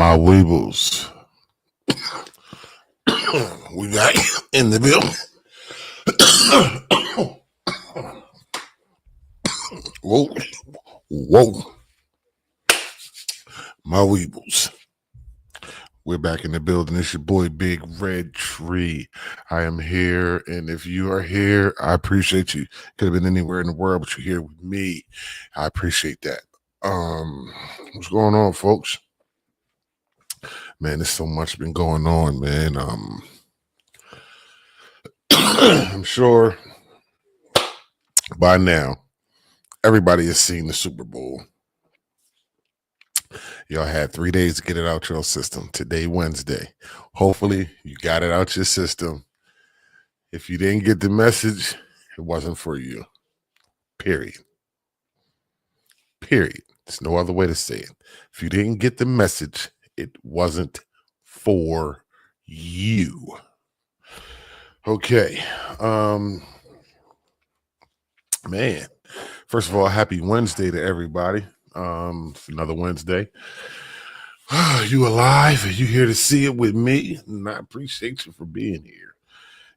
My Weebles. We got in the building. Whoa. Whoa. My Weebles. We're back in the building. It's your boy Big Red Tree. I am here, and if you are here, I appreciate you. Could have been anywhere in the world, but you're here with me. I appreciate that. What's going on, folks? Man, there's so much been going on, man. I'm sure by now everybody has seen the Super Bowl. Y'all had 3 days to get it out your system. Today, Wednesday. Hopefully, you got it out your system. If you didn't get the message, it wasn't for you. Period. There's no other way to say it. If you didn't get the message, it wasn't for you. Okay. Man, first of all, happy Wednesday to everybody. It's another Wednesday. You alive? Are you here to see it with me? And I appreciate you for being here.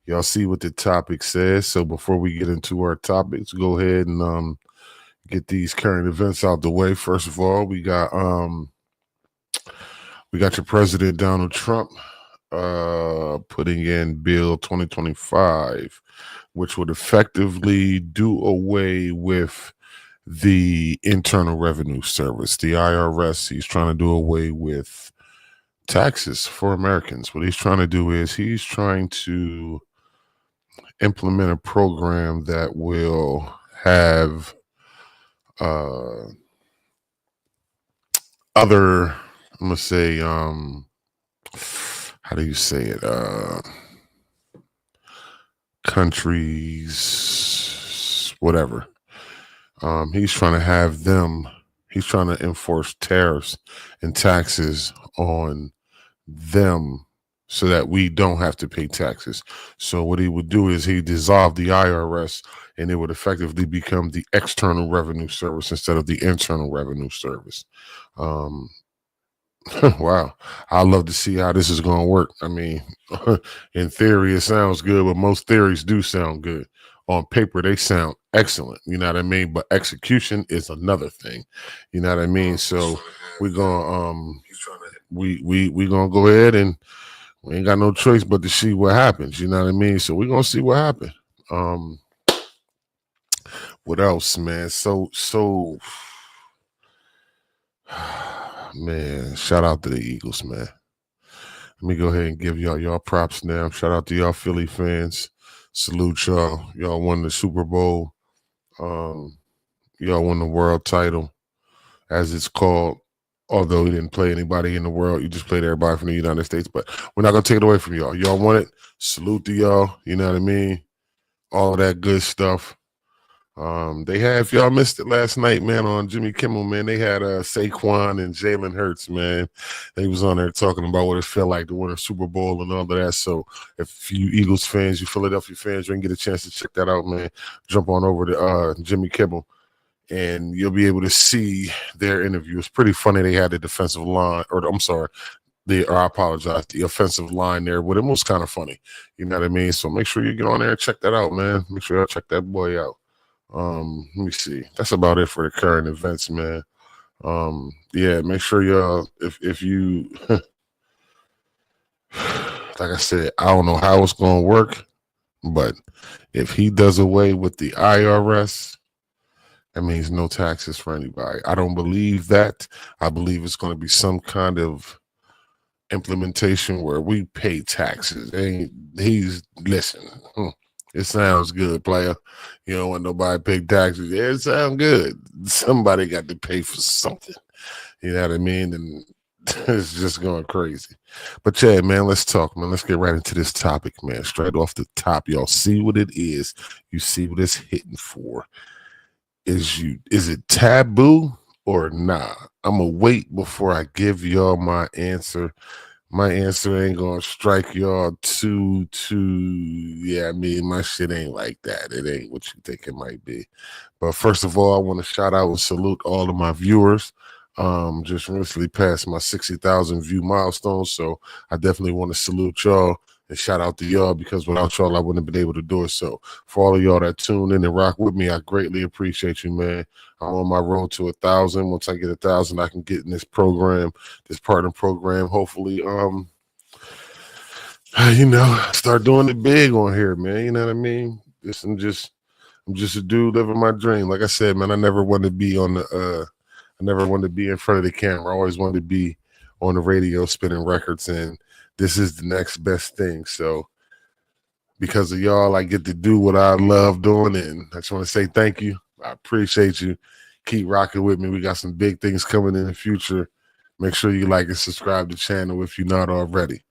Y'all see what the topic says. So before we get into our topics, go ahead and get these current events out the way. First of all, we got your President Donald Trump putting in Bill 2025, which would effectively do away with the Internal Revenue Service, the IRS. He's trying to do away with taxes for Americans. What he's trying to do is he's trying to implement a program that will have other, I'm going to say, how do you say it? Countries, whatever. He's trying to have them, he's trying to enforce tariffs and taxes on them so that we don't have to pay taxes. So what he would do is he dissolve the IRS and it would effectively become the External Revenue Service instead of the Internal Revenue Service. Wow. I'd love to see how this is going to work. I mean, in theory, it sounds good, but most theories do sound good. On paper, they sound excellent. You know what I mean? But execution is another thing. You know what I mean? So we're gonna we gonna go ahead and we ain't got no choice but to see what happens. You know what I mean? So we're gonna see what happens. What else, man? So man, shout out to the Eagles, man. Let me go ahead and give y'all props now. Shout out to y'all Philly fans. Salute y'all. Y'all won the Super Bowl. Y'all won the world title, as it's called. Although he didn't play anybody in the world, you just played everybody from the United States. But we're not gonna take it away from y'all. Y'all won it. Salute to y'all. You know what I mean? All of that good stuff. They had, if y'all missed it last night, man, on Jimmy Kimmel, man, they had Saquon and Jalen Hurts, man. They was on there talking about what it felt like to win a Super Bowl and all of that. So if you Eagles fans, you Philadelphia fans, you didn't get a chance to check that out, man, jump on over to Jimmy Kimmel and you'll be able to see their interview. It's pretty funny. They had the defensive line, I apologize, the offensive line there, but it was kind of funny. You know what I mean? So make sure you get on there and check that out, man. Make sure y'all check that boy out. Let me see. That's about it for the current events, man. Yeah, make sure y'all, if you, like I said, I don't know how it's going to work, but if he does away with the IRS, that means no taxes for anybody. I don't believe that. I believe it's going to be some kind of implementation where we pay taxes. Listen. It sounds good, player. You don't want nobody to pay taxes. Yeah, it sounds good. Somebody got to pay for something. You know what I mean? And it's just going crazy. But yeah, man, let's talk, man. Let's get right into this topic, man. Straight off the top, y'all see what it is. You see what it's hitting for. Is it taboo or nah? I'm going to wait before I give y'all my answer. My answer ain't gonna strike y'all too. Yeah, I mean, my shit ain't like that. It ain't what you think it might be. But first of all, I want to shout out and salute all of my viewers. Just recently passed my 60,000 view milestone. So I definitely want to salute y'all and shout out to y'all, because without y'all, I wouldn't have been able to do it. So for all of y'all that tune in and rock with me, I greatly appreciate you, man. I'm on my road to 1,000. Once I get 1,000, I can get in this program, this partner program. Hopefully, start doing it big on here, man. You know what I mean? I'm just a dude living my dream. Like I said, man, I never wanted to be I never wanted to be in front of the camera. I always wanted to be on the radio spinning records, and this is the next best thing. So because of y'all, I get to do what I love doing, and I just want to say thank you. I appreciate you. Keep rocking with me. We got some big things coming in the future. Make sure you like and subscribe to the channel if you're not already.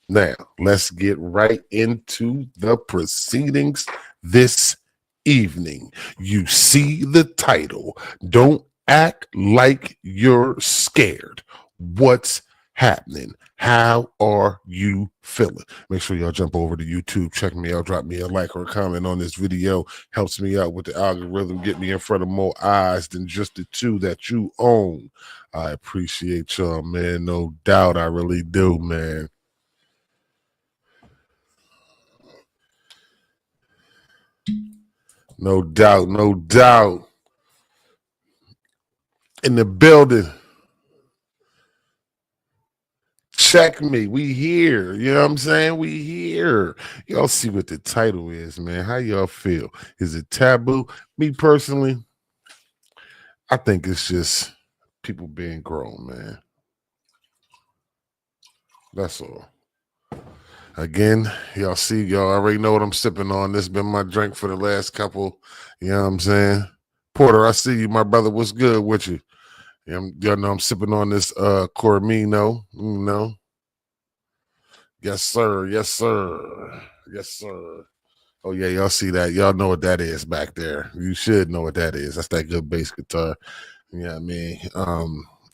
Now, let's get right into the proceedings this evening. You see the title. Don't act like you're scared. What's happening? How are you feeling? Make sure y'all jump over to YouTube, check me out, drop me a like or a comment on this video. Helps me out with the algorithm, get me in front of more eyes than just the two that you own. I appreciate y'all, man. No doubt, I really do, man. No doubt, no doubt. In the building. Check me. We here. You know what I'm saying? We here. Y'all see what the title is, man. How y'all feel? Is it taboo? Me personally, I think it's just people being grown, man. That's all. Again, y'all already know what I'm sipping on. This been my drink for the last couple. You know what I'm saying? Porter, I see you, my brother. What's good with you? Y'all know I'm sipping on this Cormino, you know. Yes, sir. Yes, sir. Yes, sir. Oh, yeah, y'all see that. Y'all know what that is back there. You should know what that is. That's that good bass guitar. You know what I mean?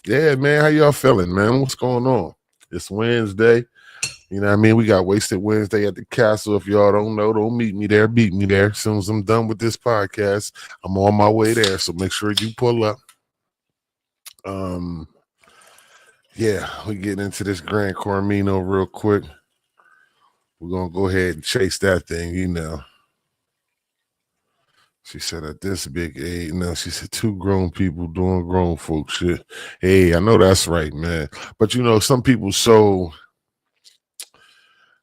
Yeah, man, how y'all feeling, man? What's going on? It's Wednesday. You know what I mean? We got Wasted Wednesday at the castle. If y'all don't know, don't meet me there. Beat me there. As soon as I'm done with this podcast, I'm on my way there. So make sure you pull up. Yeah, we getting into this Grand Cormino real quick. We're gonna go ahead and chase that thing, you know. She said at this big age, she said two grown people doing grown folk shit. Hey, I know that's right, man. But some people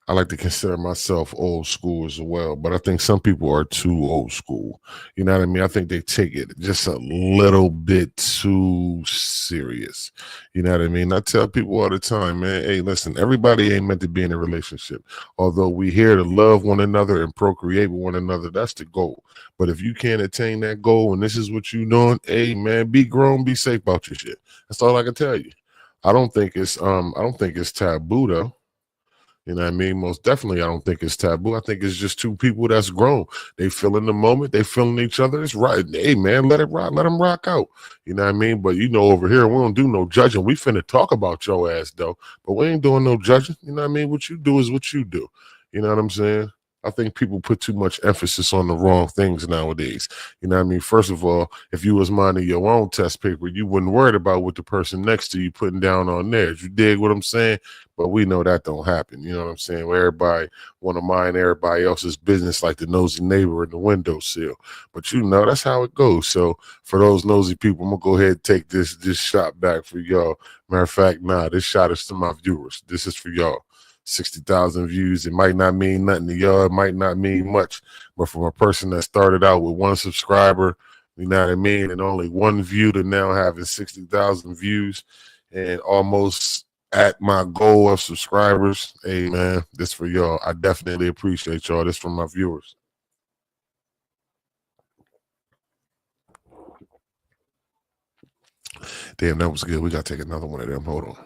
I like to consider myself old school as well, but I think some people are too old school. You know what I mean? I think they take it just a little bit too serious. You know what I mean? I tell people all the time, man, hey, listen, everybody ain't meant to be in a relationship. Although we here to love one another and procreate with one another, that's the goal. But if you can't attain that goal and this is what you're doing, hey, man, be grown, be safe about your shit. That's all I can tell you. I don't think it's taboo though. You know what I mean? Most definitely, I don't think it's taboo. I think it's just two people that's grown. They feel in the moment. They feeling each other. It's right. Hey, man, let it rock. Let them rock out. You know what I mean? But, over here, we don't do no judging. We finna talk about your ass, though. But we ain't doing no judging. You know what I mean? What you do is what you do. You know what I'm saying? I think people put too much emphasis on the wrong things nowadays. You know what I mean? First of all, if you was minding your own test paper, you wouldn't worry about what the person next to you putting down on theirs. You dig what I'm saying? But we know that don't happen. You know what I'm saying? Where everybody want to mind everybody else's business like the nosy neighbor in the windowsill. But that's how it goes. So for those nosy people, I'm going to go ahead and take this shot back for y'all. Matter of fact, this shot is to my viewers. This is for y'all. 60,000 views. It might not mean nothing to y'all. It might not mean much. But from a person that started out with one subscriber, you know what I mean, and only one view to now having 60,000 views and almost at my goal of subscribers, hey, man, this for y'all. I definitely appreciate y'all. This from my viewers. Damn, that was good. We got to take another one of them. Hold on.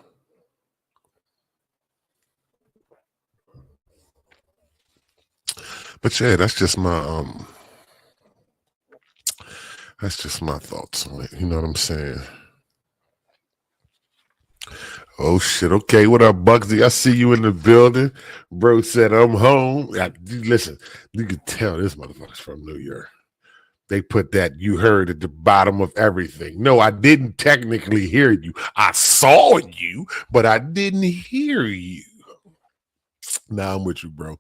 But yeah, that's just my thoughts on it. You know what I'm saying? Oh shit. Okay, what up, Bugsy? I see you in the building. Bro said I'm home. Listen, you can tell this motherfucker's from New York. They put that you heard at the bottom of everything. No, I didn't technically hear you. I saw you, but I didn't hear you. Nah, I'm with you, bro.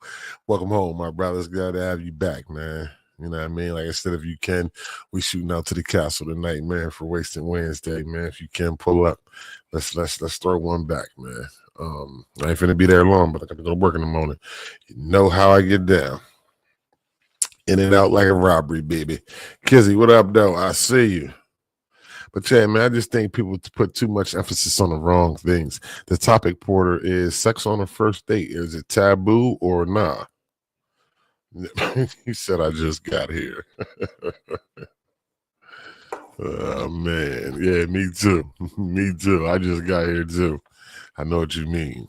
Welcome home, my brothers. Glad to have you back, man. You know what I mean? Like I said, if you can, we shooting out to the castle tonight, man, for Wasting Wednesday, man. If you can pull up, let's throw one back, man. I ain't finna be there long, but I got to go to work in the morning. You know how I get down. In and out like a robbery, baby. Kizzy, what up, though? I see you. But yeah, man, I just think people put too much emphasis on the wrong things. The topic, Porter, is sex on a first date. Is it taboo or nah? He said, I just got here. Oh, man. Yeah, me too. Me too. I just got here too. I know what you mean.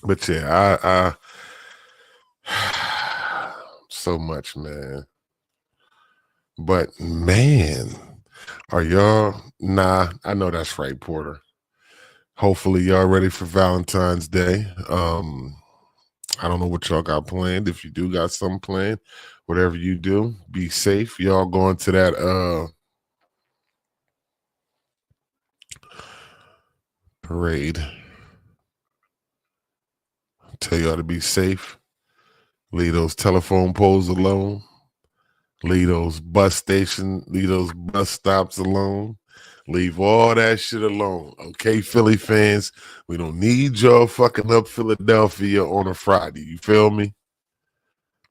But yeah, I so much, man. But man, are y'all? Nah, I know that's right, Porter. Hopefully y'all ready for Valentine's Day. I don't know what y'all got planned. If you do got something planned, whatever you do, be safe. Y'all going to that parade. Tell y'all to be safe. Leave those telephone poles alone. Leave those bus stops alone. Leave all that shit alone. Okay, Philly fans, we don't need y'all fucking up Philadelphia on a Friday. You feel me?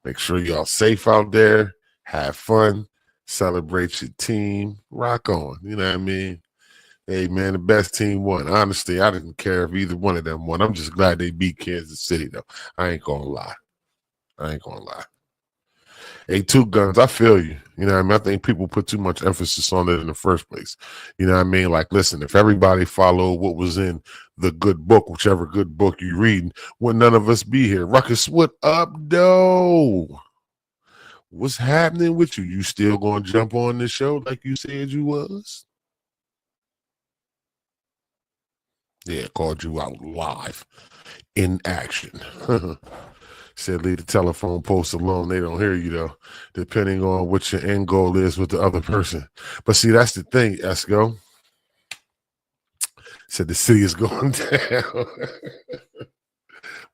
Make sure y'all safe out there. Have fun. Celebrate your team. Rock on. You know what I mean? Hey, man, the best team won. Honestly, I didn't care if either one of them won. I'm just glad they beat Kansas City, though. I ain't gonna lie. Hey, Two Guns, I feel you. You know what I mean? I think people put too much emphasis on it in the first place. You know what I mean? Like, listen, if everybody followed what was in the good book, whichever good book you reading, would none of us be here. Ruckus, what up, though? What's happening with you? You still gonna jump on this show like you said you was? Yeah, called you out live in action. Said leave the telephone post alone. They don't hear you though, depending on what your end goal is with the other person. But see, that's the thing, Esco. Said the city is going down.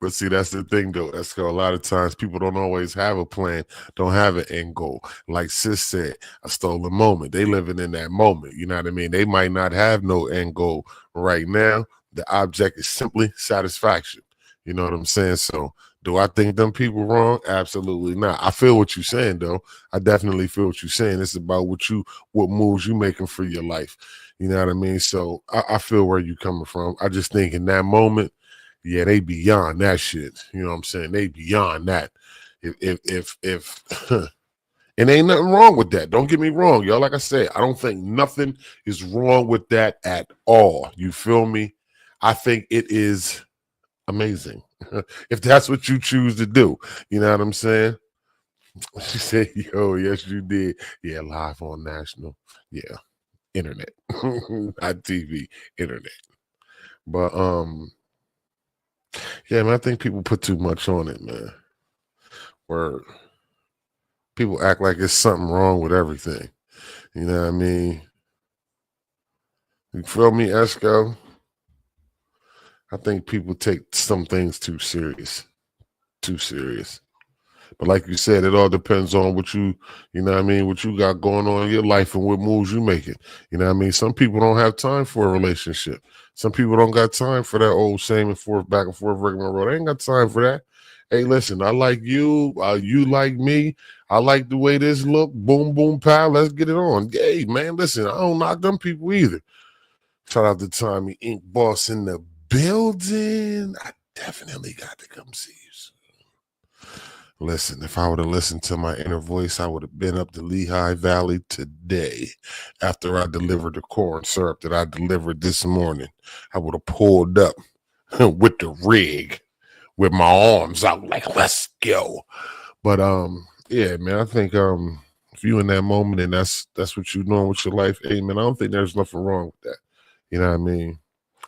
But see, that's the thing though, Esco. A lot of times people don't always have a plan, don't have an end goal. Like Sis said, I stole the moment. They living in that moment. You know what I mean? They might not have no end goal right now. The object is simply satisfaction. You know what I'm saying? So do I think them people wrong? Absolutely not. I feel what you're saying, though. I definitely feel what you're saying. It's about what moves you making for your life. You know what I mean? So I feel where you're coming from. I just think in that moment, yeah, they beyond that shit. You know what I'm saying? They beyond that. If and ain't nothing wrong with that. Don't get me wrong, y'all. Like I said, I don't think nothing is wrong with that at all. You feel me? I think it is amazing. If that's what you choose to do. You know what I'm saying? She said, yo, yes, you did. Yeah, live on national. Yeah, internet. Not TV, internet. But yeah, man, I think people put too much on it, man. Where people act like it's something wrong with everything. You know what I mean? You feel me, Esco? I think people take some things too serious. Too serious. But like you said, it all depends on you know what I mean, what you got going on in your life and what moves you making. You know what I mean? Some people don't have time for a relationship. Some people don't got time for that old same and forth, back and forth, regular road. I ain't got time for that. Hey, listen, I like you. You like me. I like the way this look. Boom, boom, pow. Let's get it on. Hey, man, listen, I don't knock them people either. Shout out to Tommy Ink Boss in the building. I definitely got to come see you soon. Listen, if I would have listened to my inner voice, I would have been up the Lehigh Valley today after I delivered the corn syrup that I delivered this morning. I would have pulled up with the rig with my arms out like, let's go. But yeah, man, I think if you in that moment and that's what you're doing with your life, hey man, I don't think there's nothing wrong with that. You know what I mean?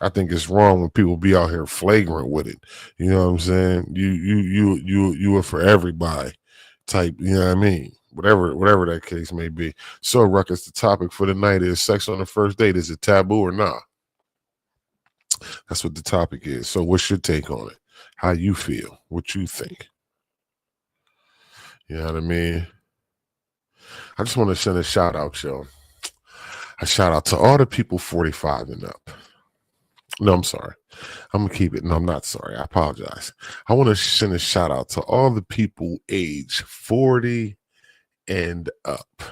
I think it's wrong when people be out here flagrant with it. You know what I'm saying? You are for everybody type, you know what I mean? whatever that case may be. So, Ruckus, the topic for the night is sex on the first date. Is it taboo or not? That's what the topic is. So, what's your take on it? How you feel? What you think? You know what I mean? I just want to send a shout out, yo. A shout out to all the people 45 and up. No, I'm sorry. I'm gonna keep it. No, I'm not sorry. I apologize. I want to send a shout out to all the people age 40 and up.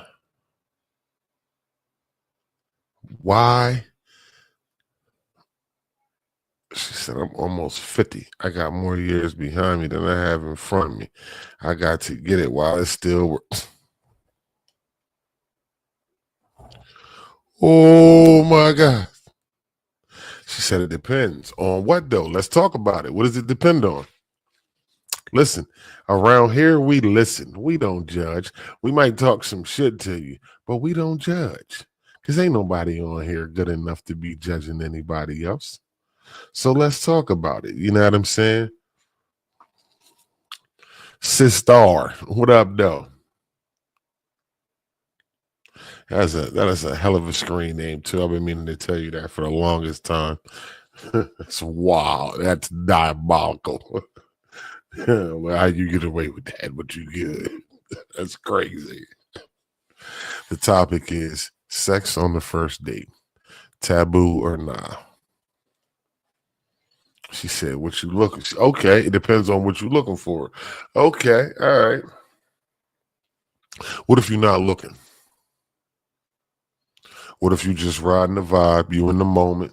Why? She said, I'm almost 50. I got more years behind me than I have in front of me. I got to get it while it still works. Oh my God. She said it depends on what though. Let's talk about it. What does it depend on? Listen, around here we listen. We don't judge. We might talk some shit to you, but we don't judge. Because ain't nobody on here good enough to be judging anybody else. So let's talk about it. You know what I'm saying? Sister, what up, though? That is a hell of a screen name too. I've been meaning to tell you that for the longest time. That's wild. That's diabolical. Well, how you get away with that? But you good. That's crazy. The topic is sex on the first date, taboo or not. She said, "What you looking?" Okay, it depends on what you're looking for. Okay, all right. What if you're not looking? What if you just riding the vibe? You in the moment.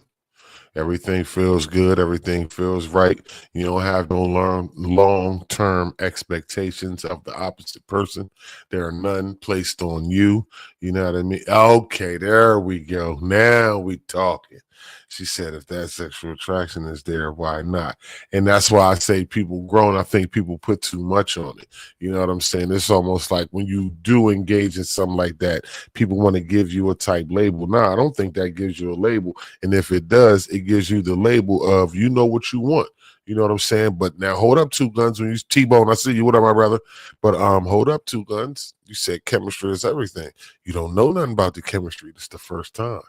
Everything feels good. Everything feels right. You don't have no long term expectations of the opposite person. There are none placed on you. You know what I mean? Okay, there we go. Now we talking. She said, if that sexual attraction is there, why not? And that's why I say people grown. I think people put too much on it. You know what I'm saying? It's almost like when you do engage in something like that, people want to give you a type label. No, I don't think that gives you a label. And if it does, it gives you the label of you know what you want. You know what I'm saying? But now hold up, two guns. When you T-Bone, I see you. What up, my brother? But hold up, two guns. You said chemistry is everything. You don't know nothing about the chemistry. This is the first time.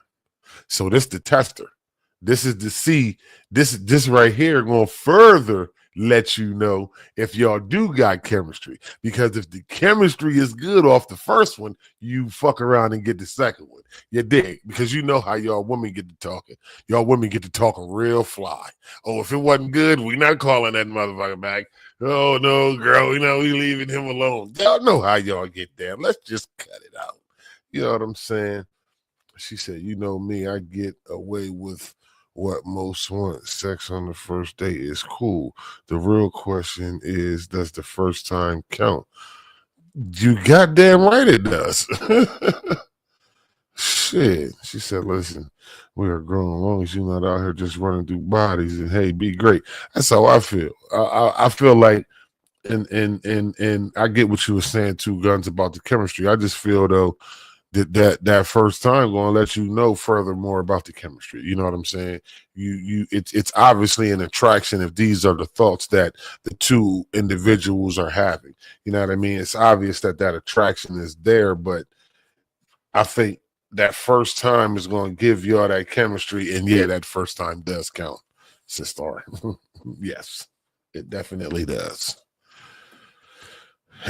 So this the tester. This is to see this right here going to further let you know if y'all do got chemistry. Because if the chemistry is good off the first one, you fuck around and get the second one. You dig? Because you know how y'all women get to talking. Y'all women get to talking real fly. Oh, if it wasn't good, we not calling that motherfucker back. Oh no, girl, we leaving him alone. Y'all know how y'all get there. Let's just cut it out. You know what I'm saying? She said, you know me, I get away with what most want. Sex on the first date is cool. The real question is, does the first time count? You goddamn right it does. Shit. She said, listen, we are grown as long as you're not out here just running through bodies and hey, be great. That's how I feel. I feel like and I get what you were saying, two guns, about the chemistry. I just feel though that first time going to let you know further more about the chemistry. You know what I'm saying? It's obviously an attraction if these are the thoughts that the two individuals are having. You know what I mean? It's obvious that attraction is there, but I think that first time is going to give you all that chemistry, and yeah, that first time does count, sister. Yes, it definitely does.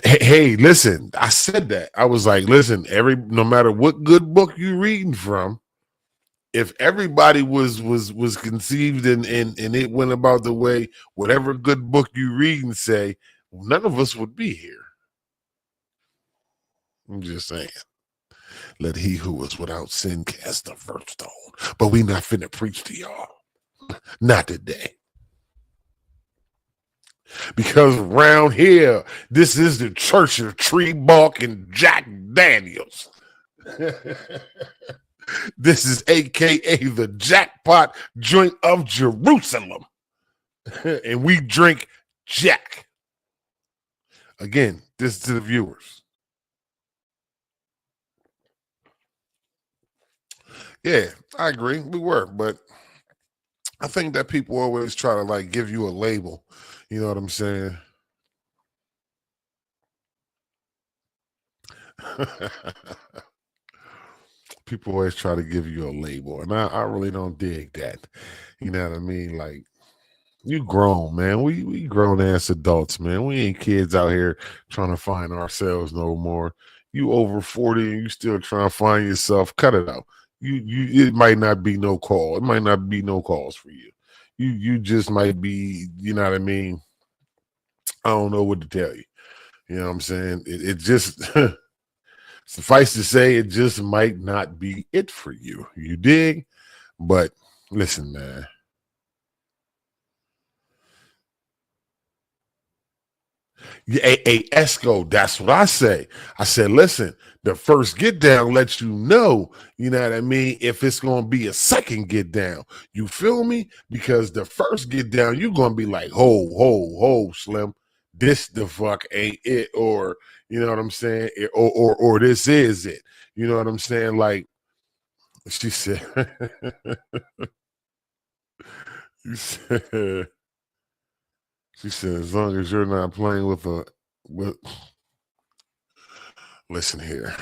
Hey, listen, I said that. I was like, listen, no matter what good book you reading from, if everybody was conceived and it went about the way whatever good book you read and say, none of us would be here. I'm just saying. Let he who is without sin cast the first stone. But we not finna preach to y'all. Not today. Because around here, this is the church of Tree Bark and Jack Daniels. This is AKA the jackpot joint of Jerusalem. And we drink Jack. Again, this is to the viewers. Yeah, I agree. We were, but I think that people always try to like give you a label. You know what I'm saying? People always try to give you a label, and I really don't dig that. You know what I mean? Like, you grown, man. We grown ass adults, man. We ain't kids out here trying to find ourselves no more. You over 40 and you still trying to find yourself. Cut it out. It might not be no call. It might not be no calls for you. You just might be, you know what I mean? I don't know what to tell you. You know what I'm saying? It just suffice to say, it just might not be it for you. You dig? But listen, man. Yeah, a Esco, that's what I say. I said, listen, the first get down lets you know what I mean, if it's gonna be a second get down. You feel me? Because the first get down, you're gonna be like, ho, Slim, this the fuck ain't it, or you know what I'm saying, or this is it. You know what I'm saying? Like she said, she said, she said, as long as you're not playing with listen here.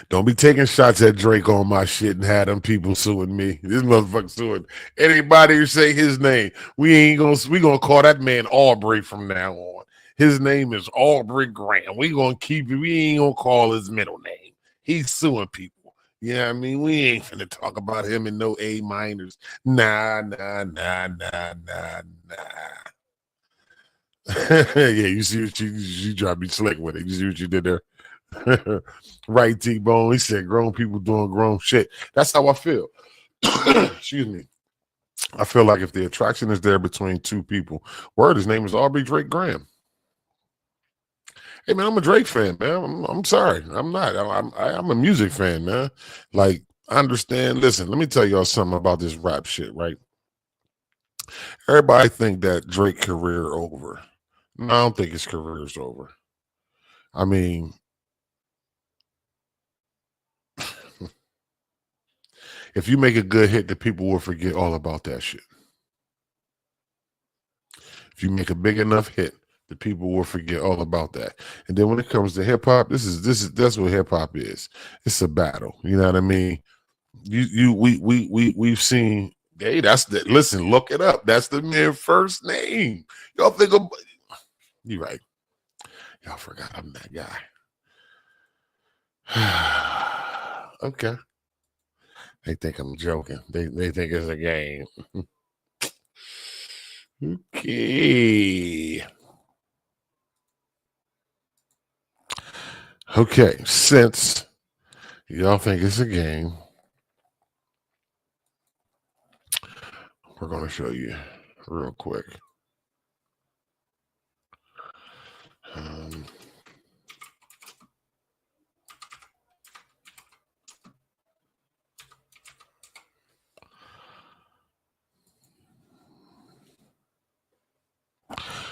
Don't be taking shots at Drake on my shit and had them people suing me. This motherfucker suing anybody who say his name. We gonna call that man Aubrey from now on. His name is Aubrey Graham. We gonna keep it. We ain't gonna call his middle name. He's suing people. Yeah, I mean, we ain't finna talk about him in no A minors. Nah. Yeah, you see what you try to be slick with it. You see what you did there. Right, T-Bone. He said grown people doing grown shit. That's how I feel. Excuse me. I feel like if the attraction is there between two people, word, his name is Aubrey Drake Graham. Hey man, I'm a Drake fan, man. I'm sorry, I'm not. I'm a music fan, man. Like I understand. Listen, let me tell y'all something about this rap shit, right? Everybody think that Drake career over. No, I don't think his career is over. I mean, if you make a good hit, the people will forget all about that shit. If you make a big enough hit, the people will forget all about that. And then when it comes to hip hop, that's what hip hop is. It's a battle. You know what I mean? We've seen. Hey, that's the listen. Look it up. That's the man first name. Y'all think of you right? Y'all forgot I'm that guy. Okay. They think I'm joking. They think it's a game. Okay. Okay. Since y'all think it's a game, we're gonna show you real quick. Um,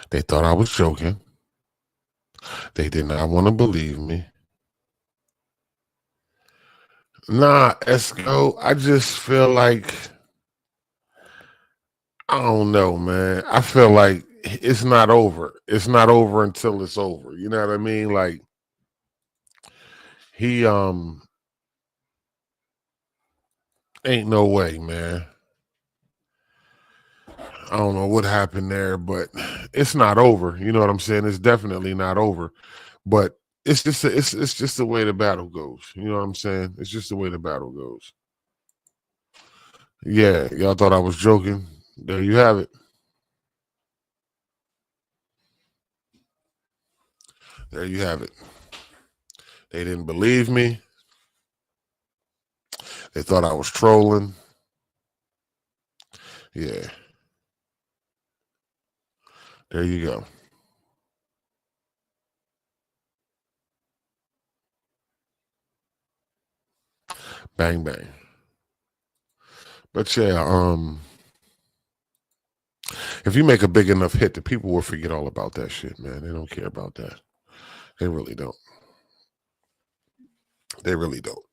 they thought I was joking. They did not want to believe me. Nah, Esco, I just feel like I don't know, man. I feel like it's not over. It's not over until it's over. You know what I mean? Like he ain't no way, man. I don't know what happened there, but it's not over. You know what I'm saying? It's definitely not over. But it's just the way the battle goes. You know what I'm saying? It's just the way the battle goes. Yeah, y'all thought I was joking. There you have it. There you have it. They didn't believe me. They thought I was trolling. Yeah, there you go. Bang bang. But yeah, if you make a big enough hit, the people will forget all about that shit, man. They don't care about that. They really don't. They really don't.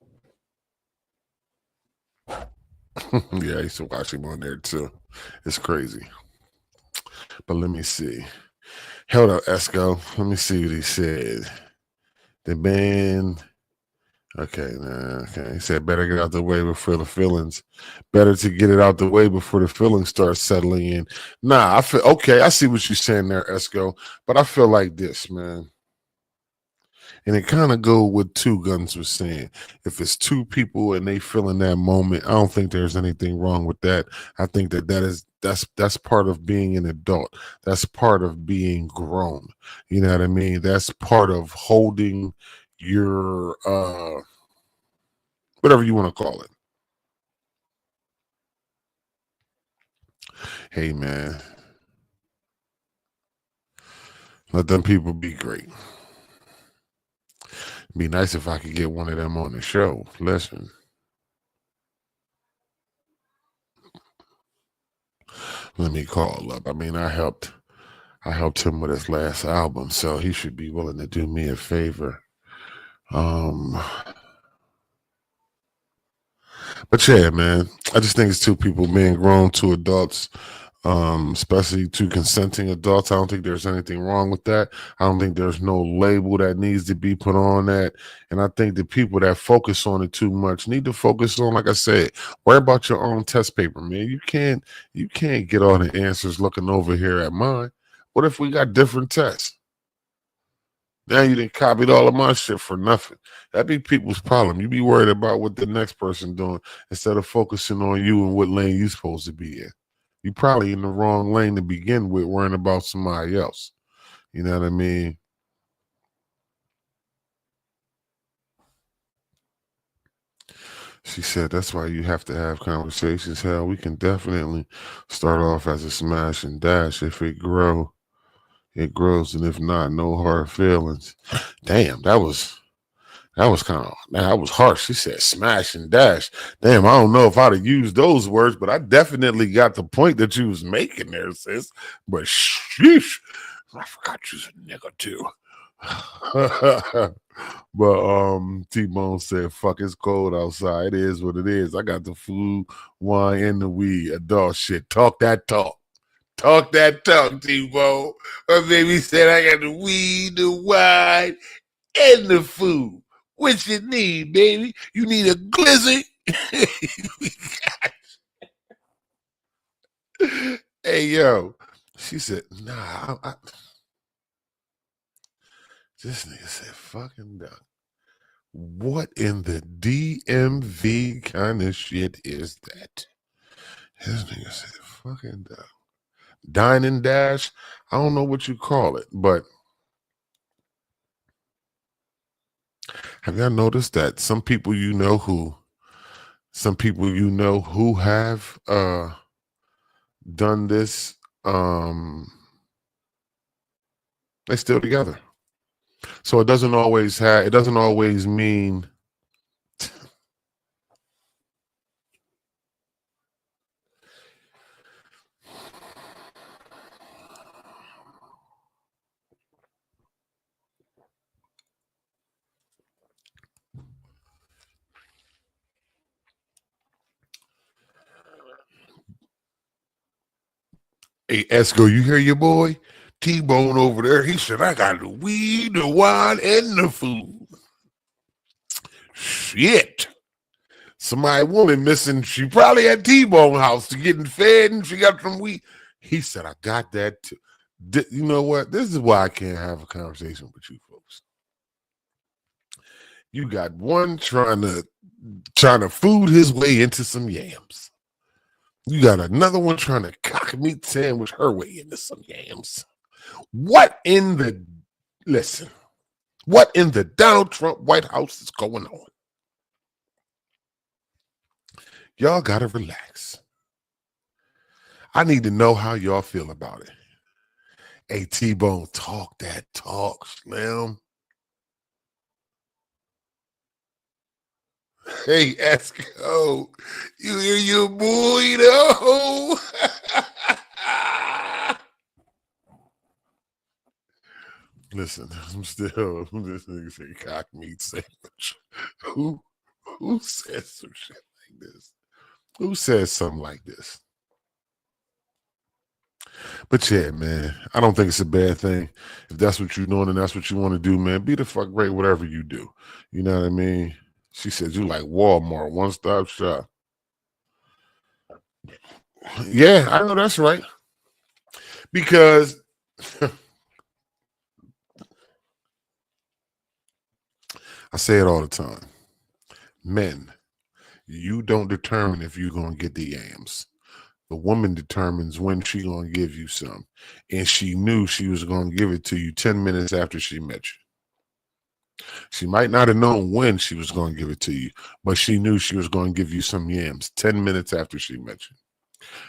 Yeah, I used to watch him on there too. It's crazy. But let me see. Hold up, Esco. Let me see what he said. The band. Okay, nah, okay. He said better get out the way before the feelings. Better to get it out the way before the feelings start settling in. Nah, I feel okay. I see what you're saying there, Esco. But I feel like this, man. And it kind of go with Two Guns was saying. If it's two people and they feel in that moment, I don't think there's anything wrong with that. I think that's part of being an adult. That's part of being grown. You know what I mean? That's part of holding your whatever you want to call it. Hey man, let them people be great. Be nice if I could get one of them on the show. Listen, let me call up. I mean, I helped him with his last album, so he should be willing to do me a favor. Um, but yeah, man, I just think it's two people being grown, two adults, especially two consenting adults. I don't think there's anything wrong with that. I don't think there's no label that needs to be put on that. And I think the people that focus on it too much need to focus on, like I said, worry about your own test paper, man. You can't get all the answers looking over here at mine. What if we got different tests? Now you didn't copied all of my shit for nothing. That be people's problem. You be worried about what the next person doing instead of focusing on you and what lane you supposed to be in. You probably in the wrong lane to begin with, worrying about somebody else. You know what I mean? She said that's why you have to have conversations. Hell, we can definitely start off as a smash and dash. If it grows, and if not, no hard feelings. Damn, that was kind of that was harsh. She said smash and dash. Damn, I don't know if I'd have used those words, but I definitely got the point that you was making there, sis. But sheesh, I forgot you was a nigga too. But T-Bone said, fuck, it's cold outside. It is what it is. I got the food, wine, and the weed. Adult shit. Talk that talk. Talk that talk, T-Bone. My baby said I got the weed, the wine, and the food. What you need, baby? You need a glizzy? Hey, yo. She said, nah. This nigga said, fucking duck. What in the DMV kind of shit is that? This nigga said, fucking duck. Dine and dash? I don't know what you call it, but have y'all noticed that some people you know who have done this, they still together. So it doesn't always mean hey Esco, you hear your boy? T-Bone over there. He said, I got the weed, the wine, and the food. Shit. Somebody woman missing. She probably at T-Bone house to getting fed and she got some weed. He said, I got that too. You know what? This is why I can't have a conversation with you folks. You got one trying to food his way into some yams. You got another one trying to cock meat sandwich her way into some yams. What in the listen? What in the Donald Trump White House is going on? Y'all gotta relax. I need to know how y'all feel about it. Hey, T-Bone, talk that talk, Slim. Hey, Esco, you hear your boy, though? Listen, I'm still, this nigga say cock meat sandwich. Who, who says some shit like this? Who says something like this? But yeah, man, I don't think it's a bad thing. If that's what you're doing and that's what you want to do, man, be the fuck great, whatever you do. You know what I mean? She said you like Walmart, one stop shop. Yeah, I know that's right. Because I say it all the time. Men, you don't determine if you're gonna get the yams. The woman determines when she gonna give you some. And she knew she was gonna give it to you 10 minutes after she met you. She might not have known when she was gonna give it to you, but she knew she was gonna give you some yams 10 minutes after she met you.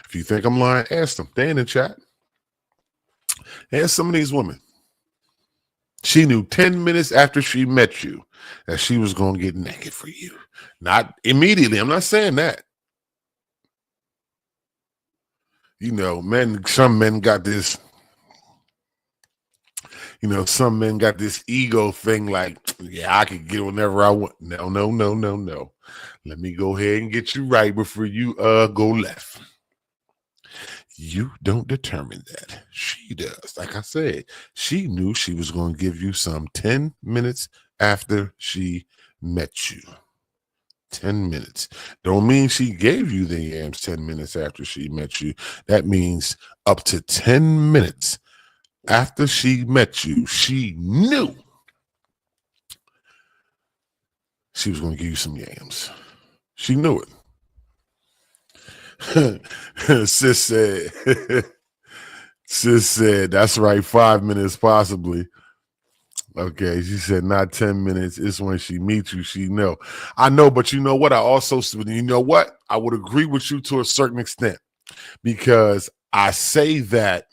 If you think I'm lying, ask them. They in the chat. Ask some of these women. She knew 10 minutes after she met you that she was gonna get naked for you. Not immediately. I'm not saying that. You know, some men got this, some men got this ego thing like, yeah, I can get whenever I want. No, no, no, no, no. Let me go ahead and get you right before you go left. You don't determine that. She does. Like I said, she knew she was going to give you some 10 minutes after she met you. 10 minutes. Don't mean she gave you the yams 10 minutes after she met you. That means up to 10 minutes after she met you, she knew she was going to give you some yams. She knew it. Sis said, that's right, 5 minutes possibly. Okay, she said not 10 minutes. It's when she meets you, she know. I know, but you know what? I would agree with you to a certain extent because I say that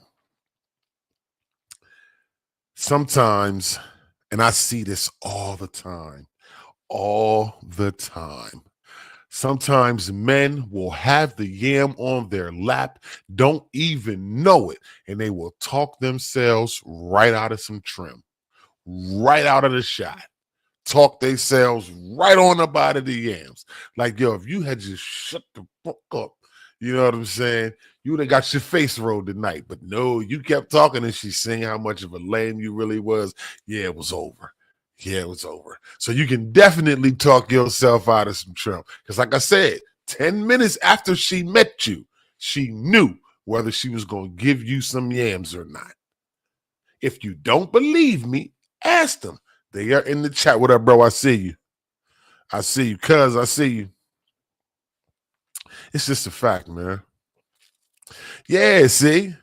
sometimes, and I see this all the time. Sometimes men will have the yam on their lap, don't even know it, and they will talk themselves right out of some trim, right out of the shot. Talk themselves right on up out of the yams. Like, yo, if you had just shut the fuck up, you know what I'm saying? You would have got your face rolled tonight. But no, you kept talking and she's saying how much of a lame you really was. Yeah, it was over. Yeah, it was over. So you can definitely talk yourself out of some trouble. Because like I said, 10 minutes after she met you, she knew whether she was going to give you some yams or not. If you don't believe me, ask them. They are in the chat. What up, bro? I see you. I see you, cuz. I see you. It's just a fact, man. Yeah, see?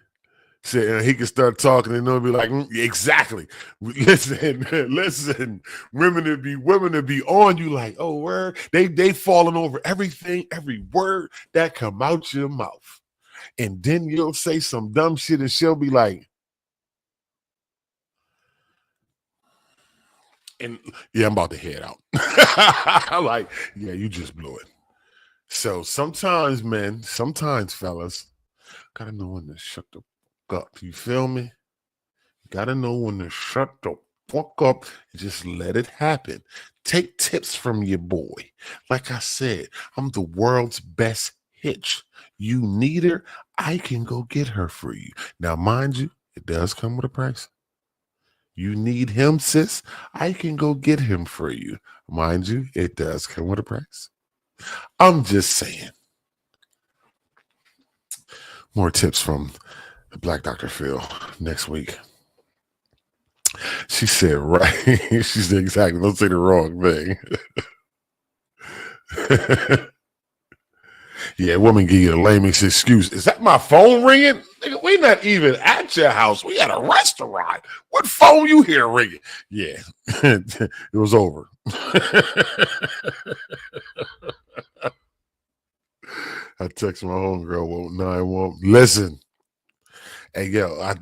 He can start talking and they'll be like, exactly. Listen, women to be on you like, oh, word. They falling over everything, every word that come out your mouth. And then you'll say some dumb shit and she'll be like, and yeah, I'm about to head out. I'm like, yeah, you just blew it. So sometimes, fellas, gotta know when to shut the fuck up. You feel me? Gotta know when to shut the fuck up and just let it happen. Take tips from your boy. Like I said, I'm the world's best hitch. You need her, I can go get her for you. Now, mind you, it does come with a price. You need him, sis, I can go get him for you. Mind you, it does come with a price. I'm just saying. More tips from Black Dr. Phil next week. She said, right. She said, exactly. Don't say the wrong thing. Yeah, woman give you the lamest excuse. Is that my phone ringing? Nigga, we not even at your house. We at a restaurant. What phone you hear ringing? Yeah, it was over. I text my homegirl, won't 911. Listen. Hey, yo, I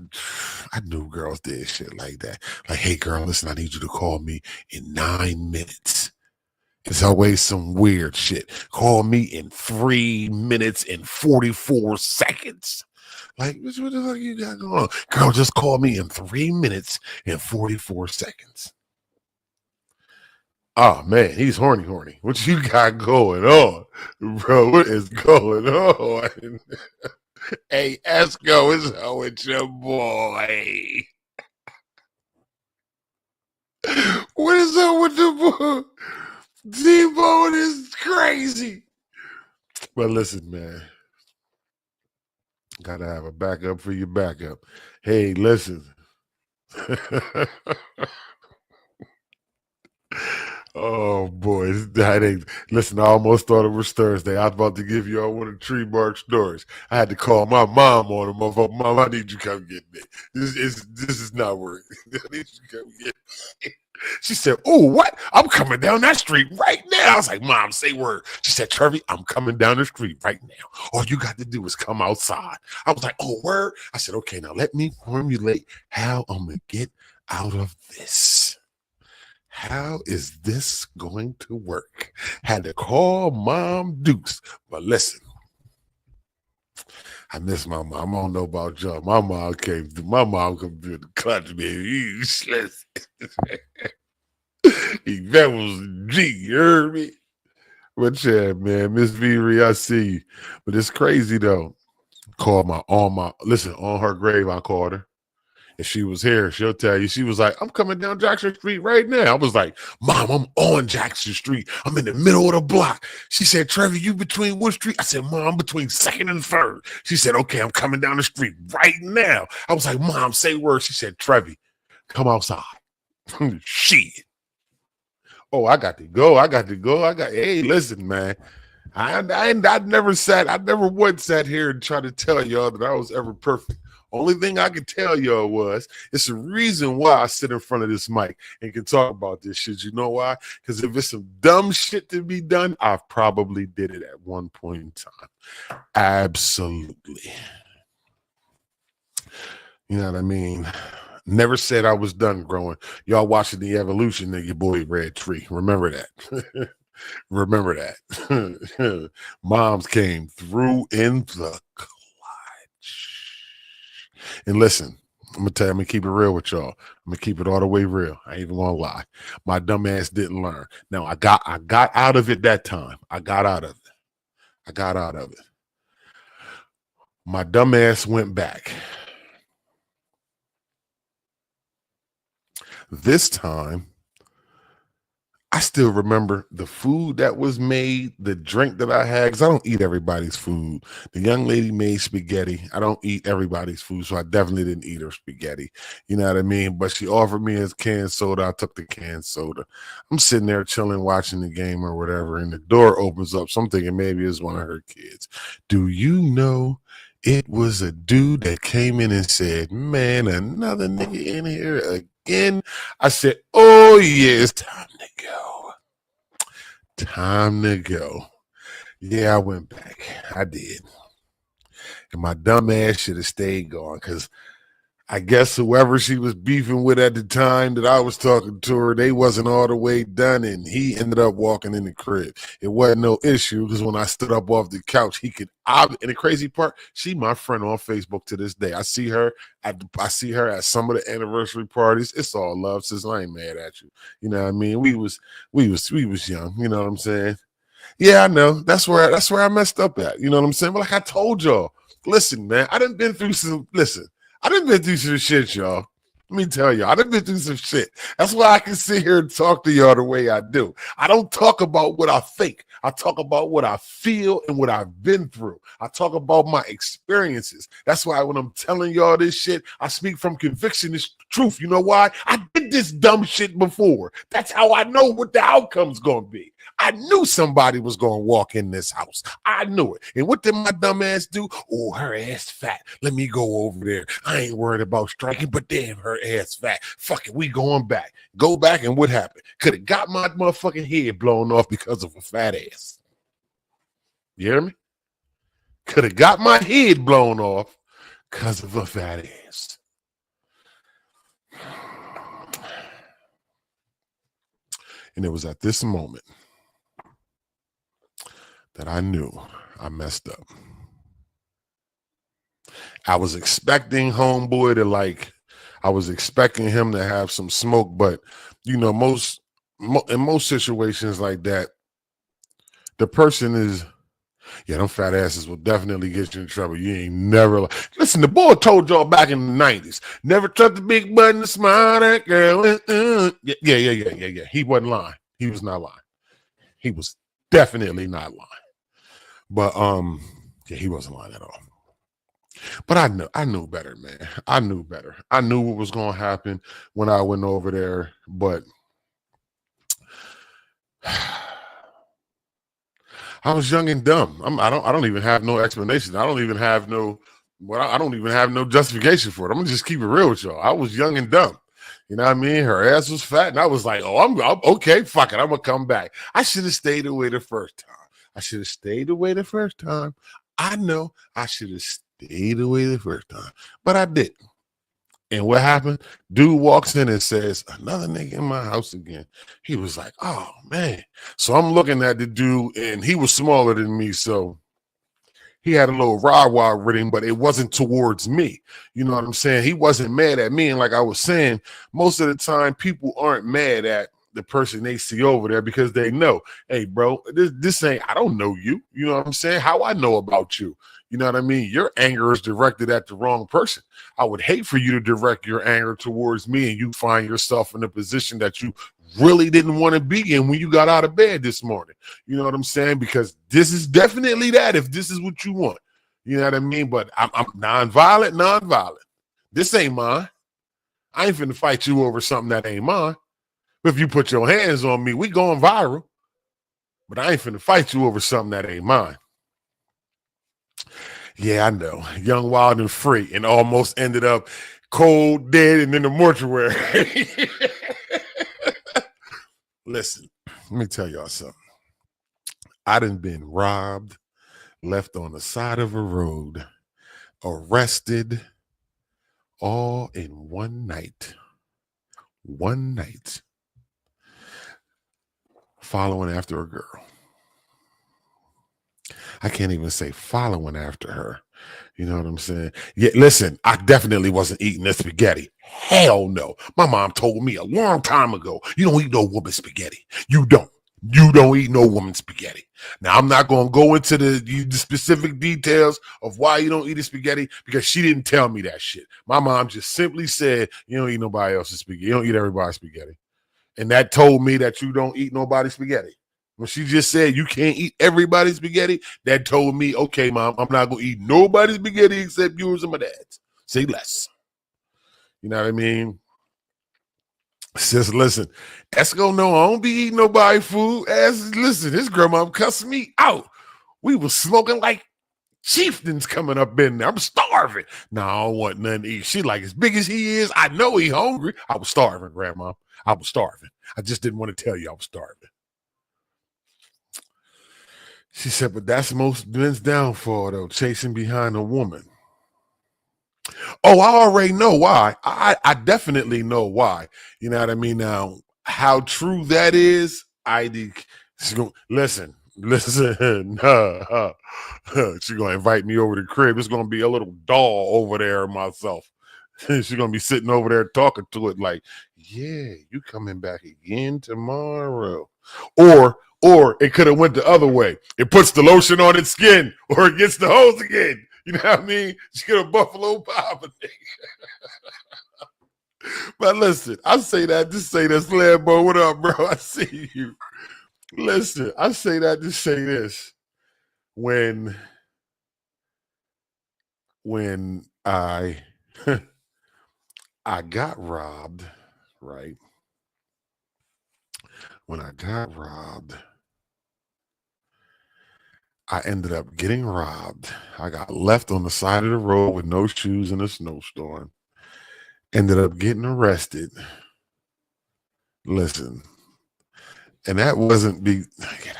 knew girls did shit like that. Like, hey, girl, listen, I need you to call me in 9 minutes. It's always some weird shit. Call me in 3 minutes and 44 seconds. Like, what the fuck you got going on? Girl, just call me in 3 minutes and 44 seconds. Oh, man, he's horny. What you got going on? Bro, what is going on? Hey, Esco is with your boy. What is up with the boy? T-Bone is crazy. But listen, man, gotta have a backup for your backup. Hey, listen. Oh boy, that ain't. Listen, I almost thought it was Thursday. I was about to give y'all one of the tree bark stories. I had to call my mom on him. Mom, I need you to come get me. This is not working. I need you to come get me. She said, "Oh, what? I'm coming down that street right now." I was like, "Mom, say word." She said, "Trevi, I'm coming down the street right now. All you got to do is come outside." I was like, "Oh, word." I said, "Okay, now let me formulate how I'm gonna get out of this. How is this going to work?" Had to call Mom Deuce. But listen, I miss my mom. I don't know about y'all. My mom came through. My mom come through the clutch, baby. That was G, you heard me? But yeah, man, Miss Viri, I see you. But it's crazy though. Called on her grave, I called her. If she was here, she'll tell you. She was like, "I'm coming down Jackson Street right now." I was like, "Mom, I'm on Jackson Street. I'm in the middle of the block." She said, "Trevor, you between what street?" I said, "Mom, I'm between 2nd and 3rd." She said, "Okay, I'm coming down the street right now." I was like, "Mom, say word." She said, "Trevor, come outside." Shit. Oh, I got to go. Hey, listen, man. I never once sat here and tried to tell y'all that I was ever perfect. Only thing I can tell y'all was it's the reason why I sit in front of this mic and can talk about this shit. You know why? Because if it's some dumb shit to be done, I probably did it at one point in time. Absolutely. You know what I mean? Never said I was done growing. Y'all watching the evolution of your boy Red Tree. Remember that. Remember that. Moms came through in the clutch. And listen, I'm gonna keep it real with y'all. I'm gonna keep it all the way real. I ain't even gonna lie. My dumb ass didn't learn. Now I got out of it that time. I got out of it. I got out of it. My dumb ass went back. This time I still remember the food that was made, the drink that I had, because I don't eat everybody's food. The young lady made spaghetti. I don't eat everybody's food, so I definitely didn't eat her spaghetti. You know what I mean? But she offered me a canned soda. I took the canned soda. I'm sitting there chilling, watching the game or whatever, and the door opens up. So I'm thinking maybe it's one of her kids. Do you know it was a dude that came in and said, "Man, another nigga in here again"? I said, "Oh, yeah, it's time to go. Time to go." Yeah, I went back. I did. And my dumb ass should have stayed gone because I guess whoever she was beefing with at the time that I was talking to her, they wasn't all the way done, and he ended up walking in the crib. It wasn't no issue because when I stood up off the couch, he could. And the crazy part, she my friend on Facebook to this day. I see her at some of the anniversary parties. It's all love, sis. I ain't mad at you. You know what I mean? We was young. You know what I'm saying? Yeah, I know. That's where I messed up at. You know what I'm saying? But like I told y'all, listen, man, I done been through some. Listen, I done been through some shit, y'all. Let me tell you, I done been through some shit. That's why I can sit here and talk to y'all the way I do. I don't talk about what I think. I talk about what I feel and what I've been through. I talk about my experiences. That's why when I'm telling y'all this shit, I speak from conviction. It's truth. You know why? I did this dumb shit before. That's how I know what the outcome's gonna be. I knew somebody was going to walk in this house. I knew it. And what did my dumb ass do? Oh, her ass fat. Let me go over there. I ain't worried about striking, but damn, her ass fat. Fuck it, we going back. Go back, and what happened? Could have got my motherfucking head blown off because of a fat ass. You hear me? Could have got my head blown off because of a fat ass. And it was at this moment that I knew I messed up. I was expecting homeboy to I was expecting him to have some smoke, but you know, in most situations like that, the person is Yeah, them fat asses will definitely get you in trouble. You ain't never listen. The boy told y'all back in the '90s, never trust the big button to smile at girl. Yeah. He wasn't lying. He was not lying. He was definitely not lying. But yeah, he wasn't lying at all. But I knew better, man. I knew better. I knew what was gonna happen when I went over there. But I was young and dumb. I don't even have no explanation. I don't even have no. Well, I don't even have no justification for it. I'm gonna just keep it real with y'all. I was young and dumb. You know what I mean? Her ass was fat, and I was like, "Oh, I'm okay. Fuck it. I'm gonna come back." I should have stayed away the first time. I should have stayed away the first time. I know I should have stayed away the first time, but I didn't. And what happened? Dude walks in and says, "Another nigga in my house again." He was like, "Oh man." So I'm looking at the dude, and he was smaller than me, so he had a little rah-rah with him, but it wasn't towards me. You know what I'm saying? He wasn't mad at me. And like I was saying, most of the time people aren't mad at the person they see over there because they know, hey, bro, this ain't, I don't know you. You know what I'm saying? How I know about you? You know what I mean? Your anger is directed at the wrong person. I would hate for you to direct your anger towards me and you find yourself in a position that you really didn't want to be in when you got out of bed this morning. You know what I'm saying? Because this is definitely that if this is what you want. You know what I mean? But I'm nonviolent. This ain't mine. I ain't finna fight you over something that ain't mine. If you put your hands on me, we going viral. But I ain't finna fight you over something that ain't mine. Yeah, I know. Young, wild, and free, and almost ended up cold, dead, and in the mortuary. Listen, let me tell y'all something. I done been robbed, left on the side of a road, arrested, all in one night. One night. Following after a girl. I can't even say following after her. You know what I'm saying? Yeah, listen, I definitely wasn't eating that spaghetti. Hell no. My mom told me a long time ago, you don't eat no woman spaghetti. You don't. You don't eat no woman spaghetti. Now, I'm not going to go into the specific details of why you don't eat a spaghetti because she didn't tell me that shit. My mom just simply said, you don't eat nobody else's spaghetti. You don't eat everybody's spaghetti. And that told me that you don't eat nobody's spaghetti. When she just said you can't eat everybody's spaghetti, that told me, okay, mom, I'm not going to eat nobody's spaghetti except yours and my dad's. Say less. You know what I mean? Sis, listen, Esco, no, I don't be eating nobody food. Listen, his grandma cussing me out. We was smoking like chieftains coming up in there. I'm starving. No, I don't want nothing to eat. She like, as big as he is, I know he hungry. I was starving, grandma. I was starving. I just didn't want to tell you I was starving. She said, but that's most men's downfall, though, chasing behind a woman. Oh, I already know why. I definitely know why. You know what I mean? Now, how true that is, listen. She's gonna invite me over to the crib. It's gonna be a little doll over there myself. She's gonna be sitting over there talking to it like, yeah, you coming back again tomorrow. Or it could have went the other way. It puts the lotion on its skin, or it gets the hose again. You know what I mean? She get a Buffalo Pop. But listen, I say that to say this, Lambo. What up, bro? I see you. Listen, I say that to say this. When I I got robbed, right? When I got robbed, I ended up getting robbed. I got left on the side of the road with no shoes in a snowstorm. Ended up getting arrested. Listen, and that wasn't be. Yeah,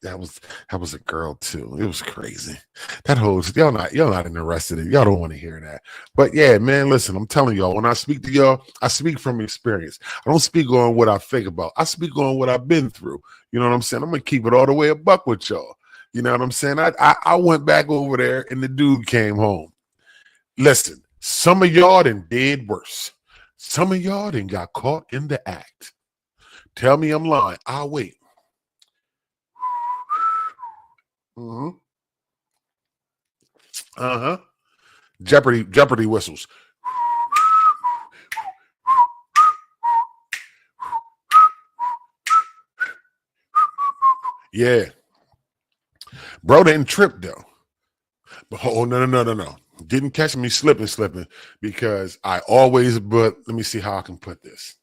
that was a girl too. It was crazy. That whole y'all not interested in. Y'all don't want to hear that. But yeah, man, listen. I'm telling y'all. When I speak to y'all, I speak from experience. I don't speak on what I think about. I speak on what I've been through. You know what I'm saying? I'm gonna keep it all the way a buck with y'all. You know what I'm saying? I went back over there and the dude came home. Listen, some of y'all done did worse. Some of y'all done got caught in the act. Tell me I'm lying. I'll wait. Mm-hmm. Uh-huh. Jeopardy whistles. Yeah. Bro didn't trip though. But oh no. Didn't catch me slipping because but let me see how I can put this.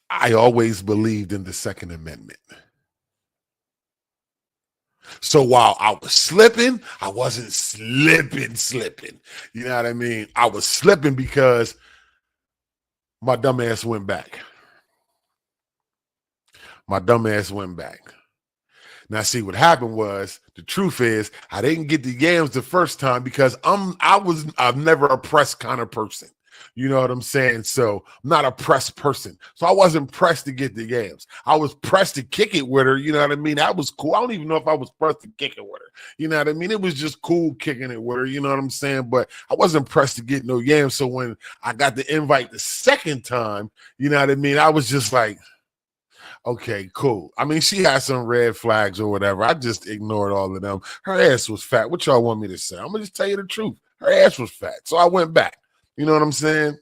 I always believed in the Second Amendment. So while I was slipping, I wasn't slipping. You know what I mean? I was slipping because my dumb ass went back. Now, see, what happened was, the truth is, I didn't get the yams the first time because I'm never a pressed kind of person. You know what I'm saying? So I'm not a pressed person. So I wasn't pressed to get the yams. I was pressed to kick it with her. You know what I mean? That was cool. I don't even know if I was pressed to kick it with her. You know what I mean? It was just cool kicking it with her. You know what I'm saying? But I wasn't pressed to get no yams. So when I got the invite the second time, you know what I mean? I was just like, okay, cool. I mean, she had some red flags or whatever. I just ignored all of them. Her ass was fat. What y'all want me to say? I'm going to just tell you the truth. Her ass was fat. So I went back. You know what I'm saying?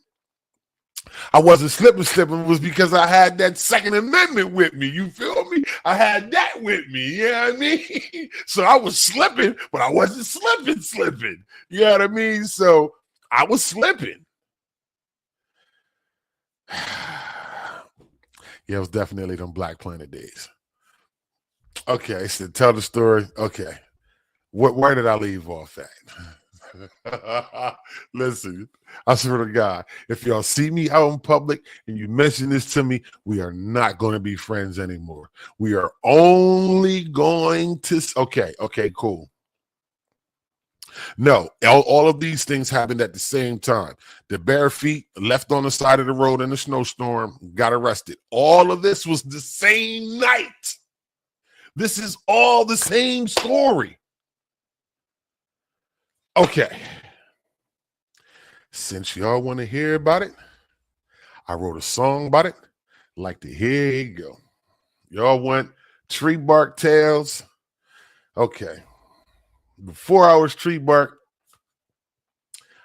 I wasn't slipping. It was because I had that Second Amendment with me. You feel me? I had that with me. You know what I mean? So I was slipping, but I wasn't slipping. You know what I mean? So I was slipping. Yeah, it was definitely them Black Planet days. Okay, so tell the story. Okay. Where did I leave off at? Listen, I swear to God, if y'all see me out in public and you mention this to me, we are not going to be friends anymore. We are only going to, okay, cool. No, all of these things happened at the same time. The bare feet left on the side of the road in a snowstorm, got arrested. All of this was the same night. This is all the same story. Okay. Since y'all want to hear about it, I wrote a song about it. Like to hear it go. Y'all want tree bark tales? Okay. Before I was tree bark,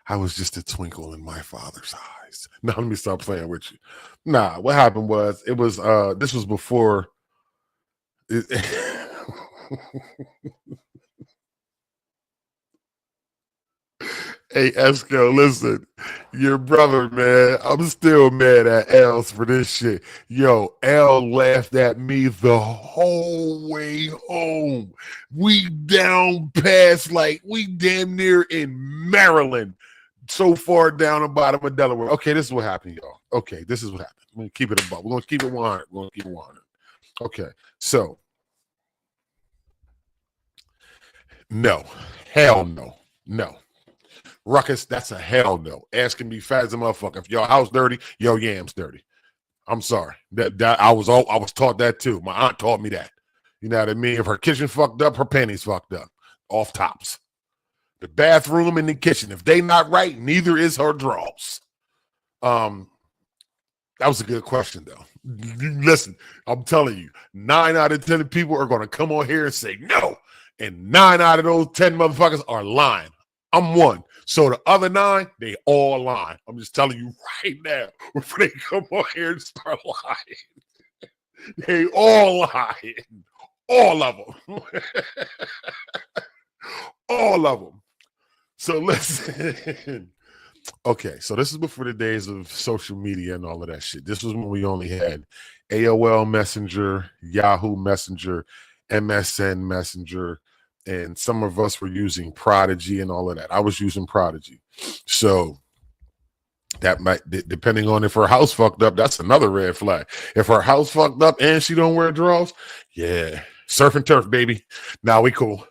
I was just a twinkle in my father's eyes. Now let me stop playing with you. Nah, what happened was this was before Hey Esco, listen, your brother, man. I'm still mad at Els for this shit. Yo, L laughed at me the whole way home. We down past, like, we damn near in Maryland. So far down the bottom of Delaware. Okay, this is what happened, y'all. Okay, this is what happened. We're gonna keep it above. We're gonna keep it 100. We're gonna keep it 100. Okay, so no, hell no. Ruckus, that's a hell no. Asking me fat as a motherfucker. If your house dirty, your yam's dirty. I'm sorry. That I was taught that too. My aunt taught me that. You know what I mean? If her kitchen fucked up, her panties fucked up. Off tops. The bathroom and the kitchen. If they not right, neither is her drawers. That was a good question though. Listen, I'm telling you, 9 out of 10 people are gonna come on here and say no. And 9 out of those 10 motherfuckers are lying. I'm one. So the other 9, they all lying. I'm just telling you right now, before they come on here and start lying. They all lying. All of them. All of them. So listen. Okay, so this is before the days of social media and all of that shit. This was when we only had AOL Messenger, Yahoo Messenger, MSN Messenger, and some of us were using Prodigy and all of that. I was using Prodigy. So that might, depending on if her house fucked up, that's another red flag. If her house fucked up and she don't wear drawers, yeah, surf and turf, baby. Now we cool.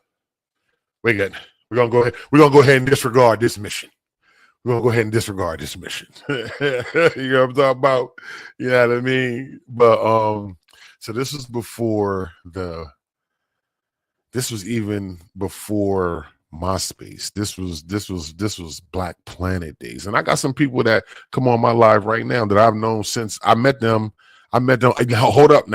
We good. We're gonna go ahead and disregard this mission. You know what I'm talking about? You know what I mean? But so this was even before MySpace. This was Black Planet days. And I got some people that come on my live right now that I've known since I met them. Hold up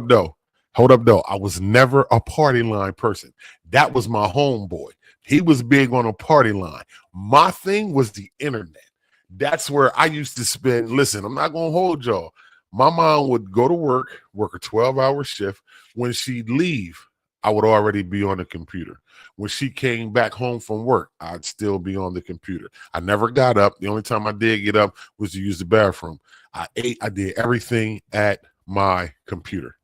though. Hold up, though. I was never a party line person. That was my homeboy. He was big on a party line. My thing was the internet. That's where I used to spend. Listen, I'm not going to hold y'all. My mom would go to work a 12-hour shift. When she'd leave, I would already be on the computer. When she came back home from work, I'd still be on the computer. I never got up. The only time I did get up was to use the bathroom. I ate. I did everything at my computer.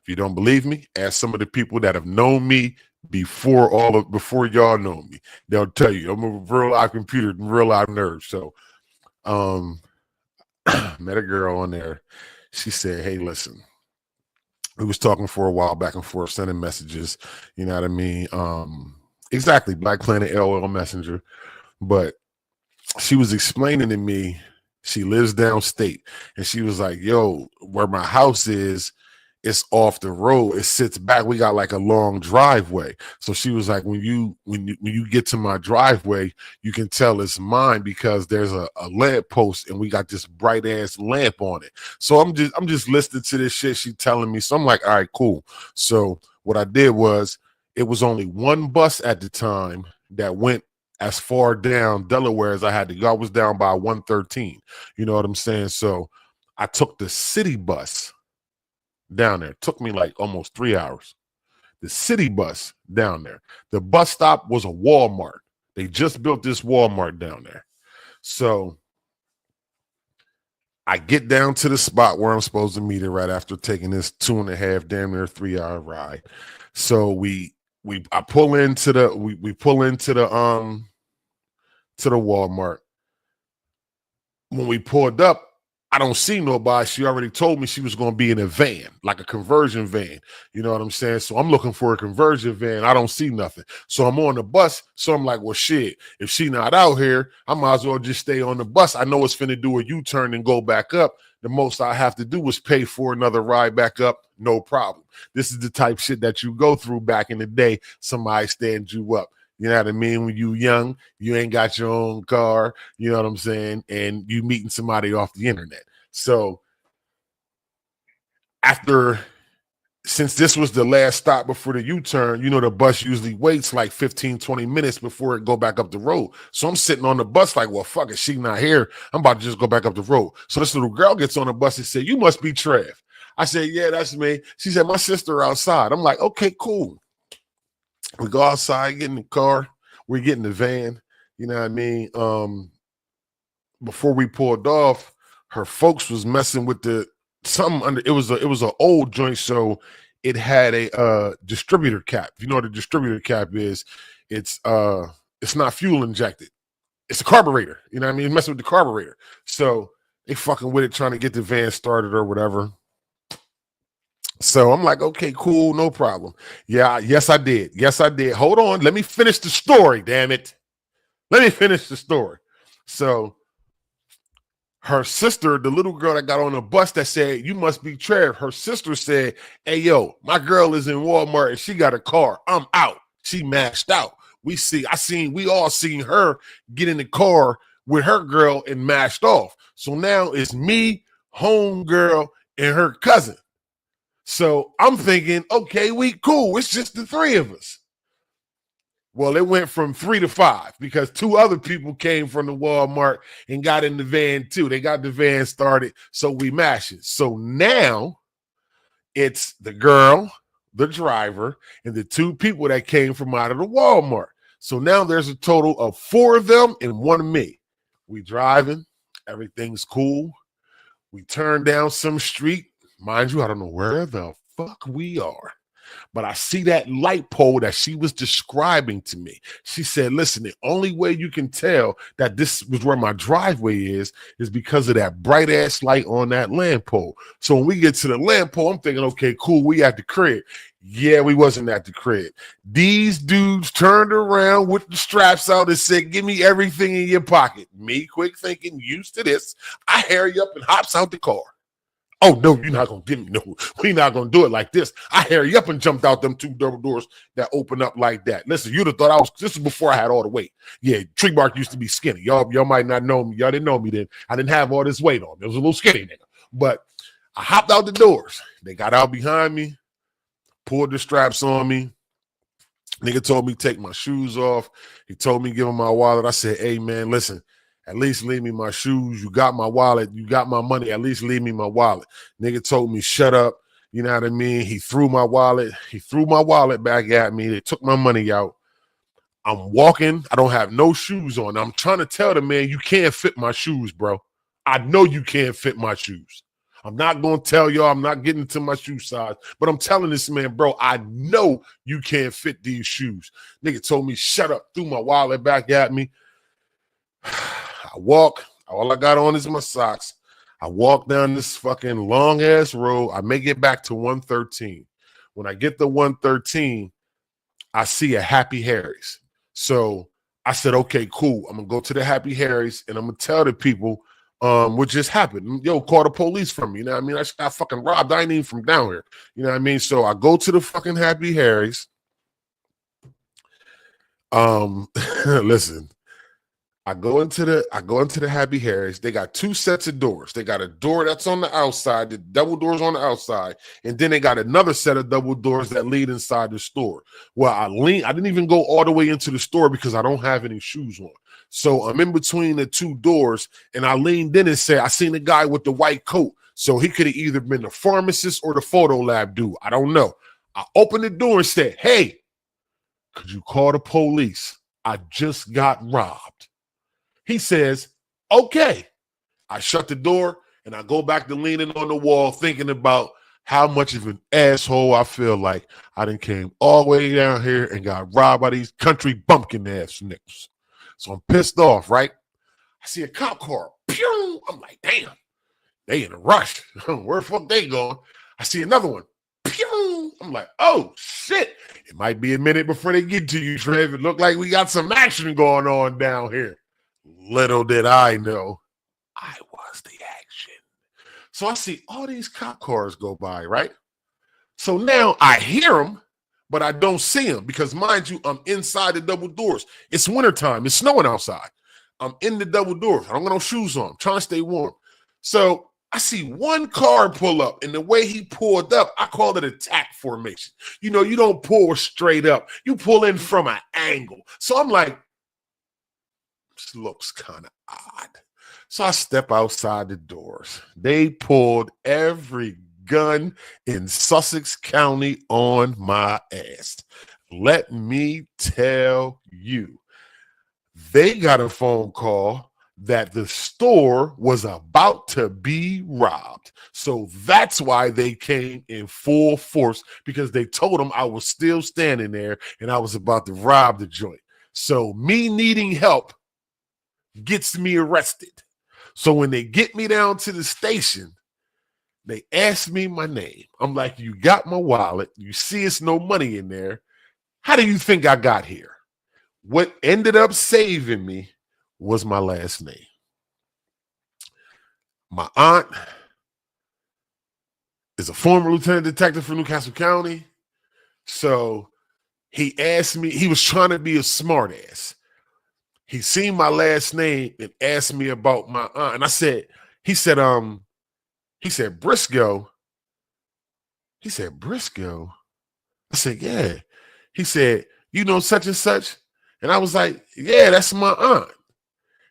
If you don't believe me, ask some of the people that have known me before y'all know me. They'll tell you I'm a real live computer, real live nerd. So met a girl on there. She said, hey, listen, we was talking for a while back and forth, sending messages, you know what I mean? Exactly, Black Planet LOL Messenger. But she was explaining to me, she lives downstate, and she was like, yo, where my house is, it's off the road. It sits back. We got like a long driveway. So she was like, when you get to my driveway, you can tell it's mine because there's a lamp post and we got this bright ass lamp on it. So I'm just listening to this shit she telling me. So I'm like, all right, cool. So what I did was, it was only one bus at the time that went as far down Delaware as I had to go. I was down by 113. You know what I'm saying? So I took the city bus down there. It took me like almost 3 hours. The city bus down there. The bus stop was a Walmart. They just built this Walmart down there. So I get down to the spot where I'm supposed to meet her right after taking this 2.5, damn near 3 hour ride. So I pull into the we pull into the Walmart. When we pulled up, I don't see nobody. She already told me she was going to be in a van, like a conversion van. You know what I'm saying? So I'm looking for a conversion van. I don't see nothing. So I'm on the bus. So I'm like, well, shit, if she not out here, I might as well just stay on the bus. I know it's finna do a U-turn and go back up. The most I have to do is pay for another ride back up. No problem. This is the type shit that you go through back in the day. Somebody stands you up. You know what I mean? When you young, you ain't got your own car, you know what I'm saying? And you meeting somebody off the internet. So since this was the last stop before the U-turn, you know, the bus usually waits like 15, 20 minutes before it go back up the road. So I'm sitting on the bus like, well, fuck it, she not here. I'm about to just go back up the road. So this little girl gets on the bus and said, you must be Trev. I said, yeah, that's me. She said, my sister outside. I'm like, okay, cool. We go outside, get in the car. We get in the van. You know what I mean? Before we pulled off, her folks was messing with it was an old joint, so it had a distributor cap. If you know what a distributor cap is, it's not fuel injected. It's a carburetor. You know what I mean? Messing with the carburetor. So they fucking with it, trying to get the van started or whatever. So I'm like, okay, cool, no problem. Yeah, yes, I did. Yes, I did. Hold on. Let me finish the story, damn it. Let me finish the story. So her sister, the little girl that got on the bus that said, you must be Trev, her sister said, hey, yo, my girl is in Walmart and she got a car. I'm out. She mashed out. We all seen her get in the car with her girl and mashed off. So now it's me, homegirl, and her cousin. So I'm thinking, okay, we cool. It's just the three of us. Well, it went from 3 to 5 because 2 other people came from the Walmart and got in the van too. They got the van started, so we mashed it. So now it's the girl, the driver, and the 2 people that came from out of the Walmart. So now there's a total of 4 of them and 1 of me. We driving, everything's cool. We turn down some street. Mind you, I don't know where the fuck we are, but I see that light pole that she was describing to me. She said, listen, the only way you can tell that this was where my driveway is because of that bright ass light on that lamp pole. So when we get to the lamp pole, I'm thinking, okay, cool, we at the crib. Yeah, we wasn't at the crib. These dudes turned around with the straps out and said, give me everything in your pocket. Me, quick thinking, used to this. I hurry up and hops out the car. Oh, no, you're not going to give me no. We're not going to do it like this. I hurry up and jumped out them 2 double doors that open up like that. Listen, you'd have thought this is before I had all the weight. Yeah, Tree Bark used to be skinny. Y'all might not know me. Y'all didn't know me then. I didn't have all this weight on. It was a little skinny nigga. But I hopped out the doors. They got out behind me. pulled the straps on me. Nigga told me take my shoes off. He told me give him my wallet. I said, hey, man, listen, at least leave me my shoes. You got my wallet. You got my money. At least leave me my wallet. Nigga told me shut up. You know what I mean? He threw my wallet. He threw my wallet back at me. They took my money out. I'm walking. I don't have no shoes on. I'm trying to tell the man, you can't fit my shoes, bro. I know you can't fit my shoes. I'm not going to tell y'all I'm not getting to my shoe size, but I'm telling this man, bro, I know you can't fit these shoes. Nigga told me, shut up, threw my wallet back at me. I walk. All I got on is my socks. I walk down this fucking long-ass road. I make it back to 113. When I get to 113, I see a Happy Harry's. So I said, okay, cool. I'm going to go to the Happy Harry's, and I'm going to tell the people what just happened. Yo, call the police from me. You know what I mean? I just got fucking robbed. I ain't even from down here. You know what I mean? So I go to the fucking Happy Harry's. Listen, I go into the Happy Harry's. They got two sets of doors. They got a door that's on the outside, the double doors on the outside, and then they got another set of double doors that lead inside the store. Well, I didn't even go all the way into the store because I don't have any shoes on. So I'm in between the two doors, and I leaned in and said, I seen a guy with the white coat. So he could have either been the pharmacist or the photo lab dude. I don't know. I opened the door and said, hey, could you call the police? I just got robbed. He says, okay. I shut the door and I go back to leaning on the wall thinking about how much of an asshole I feel like. I done came all the way down here and got robbed by these country bumpkin ass niggas. So I'm pissed off, right? I see a cop car. Pew! I'm like, damn, they in a rush. Where the fuck they going? I see another one. Pew! I'm like, oh, shit. It might be a minute before they get to you, Trev. It looked like we got some action going on down here. Little did I know, I was the action. So I see all these cop cars go by, right? So now I hear them, but I don't see them because, mind you, I'm inside the double doors. It's wintertime. It's snowing outside. I'm in the double doors. I don't got no shoes on. I'm trying to stay warm. So I see one car pull up, and the way he pulled up, I call it attack formation. You know, you don't pull straight up. You pull in from an angle. So I'm like, this looks kind of odd. So I step outside the doors. They pulled every gun in Sussex County on my ass. Let me tell you, they got a phone call that the store was about to be robbed. So that's why they came in full force, because they told them I was still standing there and I was about to rob the joint. So me needing help gets me arrested. So when they get me down to the station, they ask me my name. I'm like, you got my wallet. You see it's no money in there. How do you think I got here? What ended up saving me was my last name. My aunt is a former lieutenant detective for Newcastle County. So he asked me, he was trying to be a smart ass. He seen my last name and asked me about my aunt. And I said, he said Briscoe. He said, Briscoe? I said, yeah. He said, you know such and such? And I was like, yeah, that's my aunt.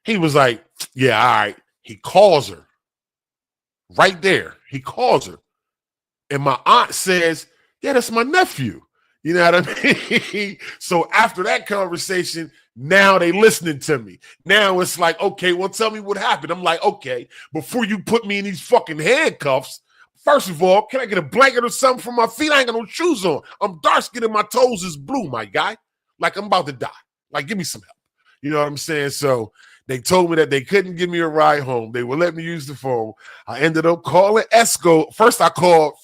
He was like, yeah, all right. He calls her. Right there. He calls her. And my aunt says, yeah, that's my nephew. You know what I mean? So after that conversation, now they listening to me. Now it's like, okay, well, tell me what happened. I'm like, okay, before you put me in these fucking handcuffs, first of all, can I get a blanket or something for my feet? I ain't got no shoes on. I'm dark skinned and my toes is blue, my guy. Like I'm about to die. Like, give me some help. You know what I'm saying? So they told me that they couldn't give me a ride home. They would let me use the phone. I ended up calling Esco. First I called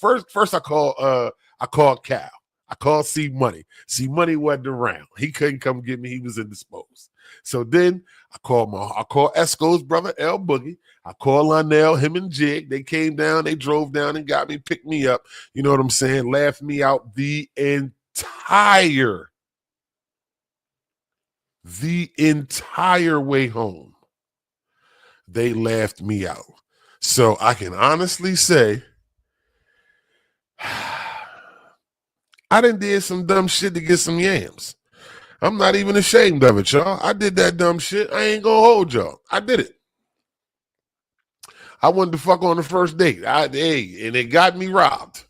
Cal. I called C Money. C Money wasn't around. He couldn't come get me. He was indisposed. So then I called Esco's brother L Boogie. I called Lionel, him and Jig. They came down, they drove down and got me, picked me up. You know what I'm saying? Laughed me out the entire way home. They laughed me out. So I can honestly say I done did some dumb shit to get some yams. I'm not even ashamed of it, y'all. I did that dumb shit. I ain't gonna hold y'all. I did it. I wanted to fuck on the first date. And it got me robbed.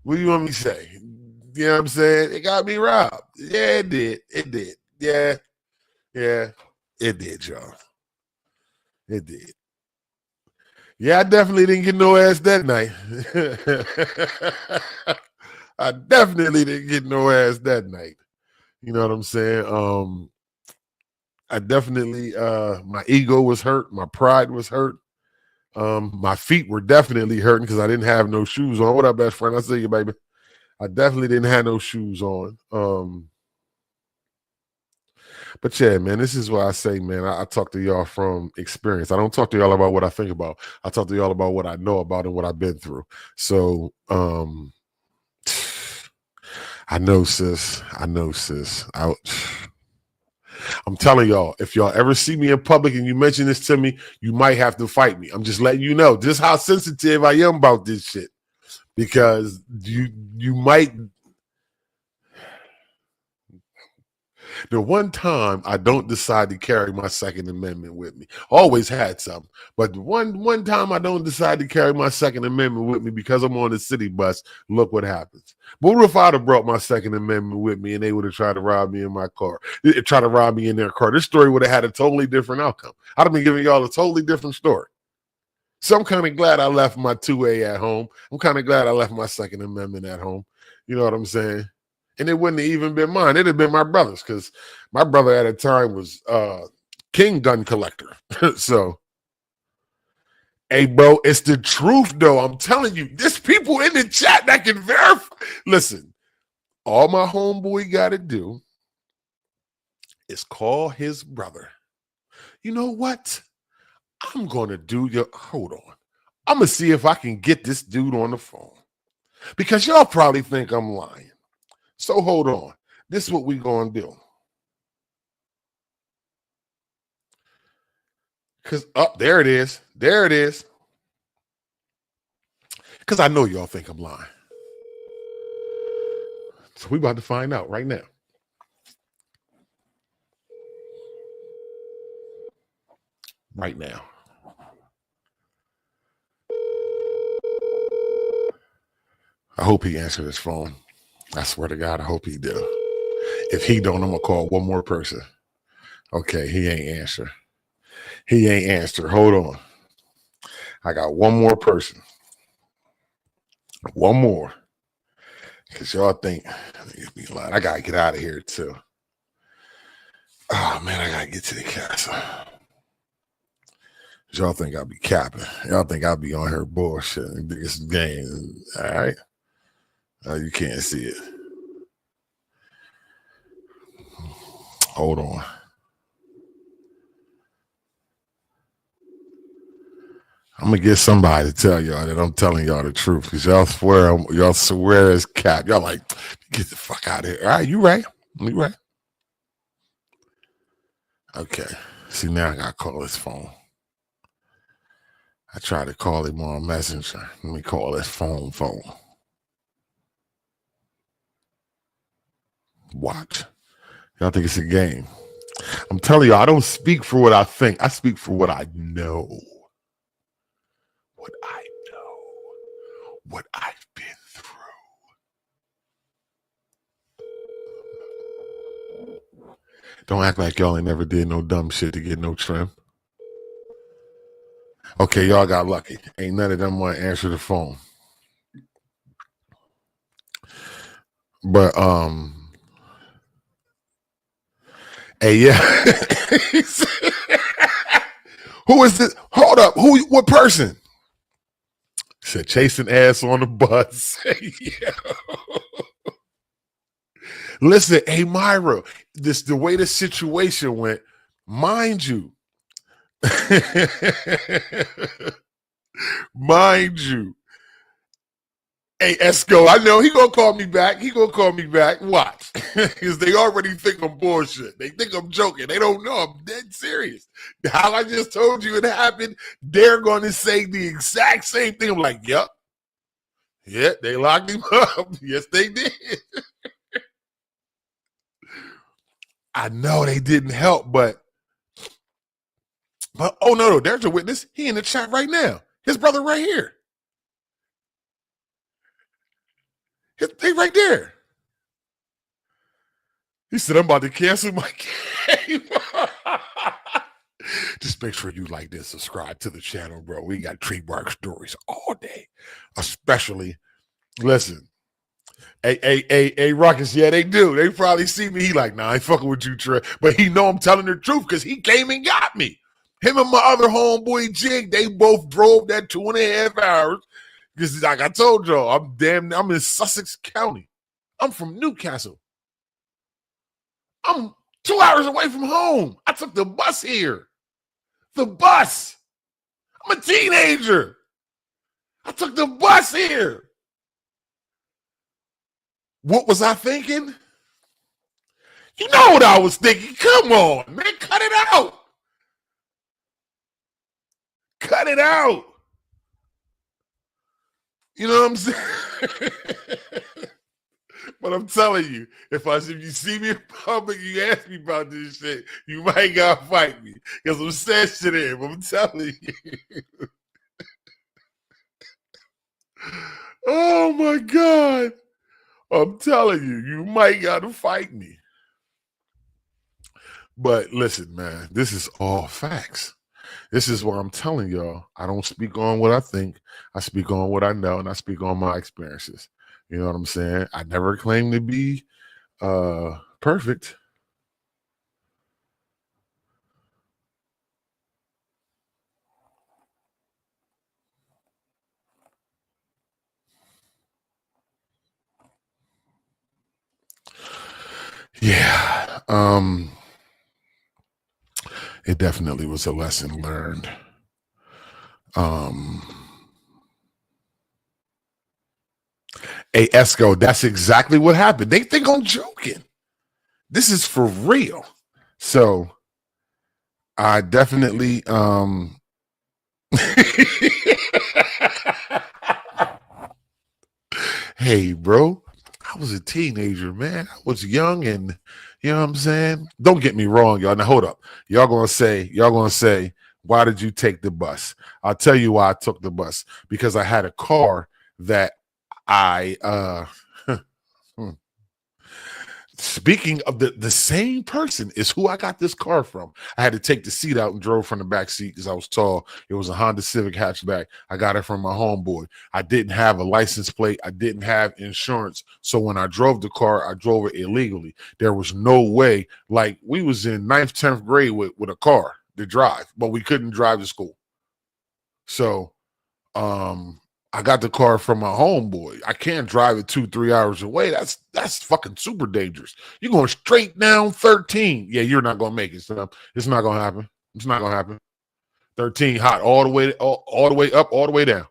What do you want me to say? You know what I'm saying? It got me robbed. Yeah, it did. It did. Yeah. It did, y'all. It did. Yeah, I definitely didn't get no ass that night. I definitely didn't get no ass that night. You know what I'm saying? I definitely my ego was hurt, my pride was hurt. My feet were definitely hurting because I didn't have no shoes on. What up, best friend? I see you, baby. I definitely didn't have no shoes on. But yeah, man, this is why I say, man, I talk to y'all from experience. I don't talk to y'all about what I think about. I talk to y'all about what I know about and what I've been through. So I know, sis. I'm telling y'all, if y'all ever see me in public and you mention this to me, you might have to fight me. I'm just letting you know just how sensitive I am about this shit. Because you might. The one time I don't decide to carry my Second Amendment with me, always had some, but the one time I don't decide to carry my Second Amendment with me because I'm on the city bus, look what happens. But what if I'd have brought my Second Amendment with me and they would have tried to rob me in my car, try to rob me in their car? This story would have had a totally different outcome. I'd have been giving y'all a totally different story. So I'm kind of glad I left my 2A at home. I'm kind of glad I left my Second Amendment at home. You know what I'm saying? And it wouldn't have even been mine. It'd have been my brother's because my brother at the time was king gun collector. So, hey, bro, it's the truth, though. I'm telling you, there's people in the chat that can verify. Listen, all my homeboy got to do is call his brother. You know what? I'm going to do your, hold on. I'm going to see if I can get this dude on the phone because y'all probably think I'm lying. So hold on. This is what we going to do. Because, there it is. There it is. Because I know y'all think I'm lying. So we about to find out right now. Right now. I hope he answered his phone. I swear to God, I hope he do. If he don't, I'm going to call one more person. Okay, he ain't answer. He ain't answer. Hold on. I got one more person. One more. Because y'all think, I got to get out of here too. Oh, man, I got to get to the castle. Y'all think I'll be capping. Y'all think I'll be on here bullshitting. This game. All right. You can't see it. Hold on. I'm gonna get somebody to tell y'all that I'm telling y'all the truth because y'all swear it's cap. Y'all like, get the fuck out of here. All right, you right. You right. Okay. See, now I gotta call his phone. I tried to call him on Messenger. Let me call his phone. Watch. Y'all think it's a game. I'm telling you, I don't speak for what I think. I speak for what I know. What I know. What I've been through. Don't act like y'all ain't never did no dumb shit to get no trim. Okay, y'all got lucky. Ain't none of them want to answer the phone. But hey, yeah. Who is this? Hold up. What person? Said chasing ass on the bus. Listen, hey Myra, the way the situation went, mind you. Mind you. Hey, Esco, I know he gonna call me back. Watch. Because they already think I'm bullshit. They think I'm joking. They don't know I'm dead serious. How I just told you it happened, they're gonna say the exact same thing. I'm like, yep. Yeah, they locked him up. Yes, they did. I know they didn't help, but oh no, there's a witness. He in the chat right now. His brother right here. They right there. He said, I'm about to cancel my game. Just make sure you like this, subscribe to the channel, bro. We got trademark stories all day. Especially, listen, hey, Ruckus, yeah, they do. They probably see me. He like, nah, I ain't fucking with you, Trey. But he know I'm telling the truth because he came and got me. Him and my other homeboy, Jig, they both drove that 2.5 hours. Because like I told y'all, I'm in Sussex County. I'm from Newcastle. I'm 2 hours away from home. I took the bus here. The bus. I'm a teenager. I took the bus here. What was I thinking? You know what I was thinking. Come on, man. Cut it out. Cut it out. You know what I'm saying? But I'm telling you, if you see me in public, you ask me about this shit, you might gotta fight me. Because I'm sensitive. I'm telling you. Oh my God. I'm telling you, you might gotta fight me. But listen, man, this is all facts. This is what I'm telling y'all. I don't speak on what I think. I speak on what I know, and I speak on my experiences. You know what I'm saying? I never claim to be perfect. Yeah. It definitely was a lesson learned. Hey, Esco, that's exactly what happened. They think I'm joking. This is for real. So I definitely hey, bro, I was a teenager, man. I was young and you know what I'm saying? Don't get me wrong, y'all. Now hold up. Y'all gonna say, why did you take the bus? I'll tell you why I took the bus. Because I had a car that I speaking of the same person is who I got this car from. I had to take the seat out and drove from the back seat because I was tall. It was a Honda Civic hatchback. I got it from my homeboy. I didn't have a license plate. I didn't have insurance. So when I drove the car, I drove it illegally. There was no way. Like we was in 9th, 10th grade with a car to drive, but we couldn't drive to school. So I got the car from my homeboy. I can't drive it 2-3 hours away. That's fucking super dangerous. You're going straight down 13. Yeah, you're not gonna make it. So it's not gonna happen. It's not gonna happen. 13 hot all the way up, all the way down.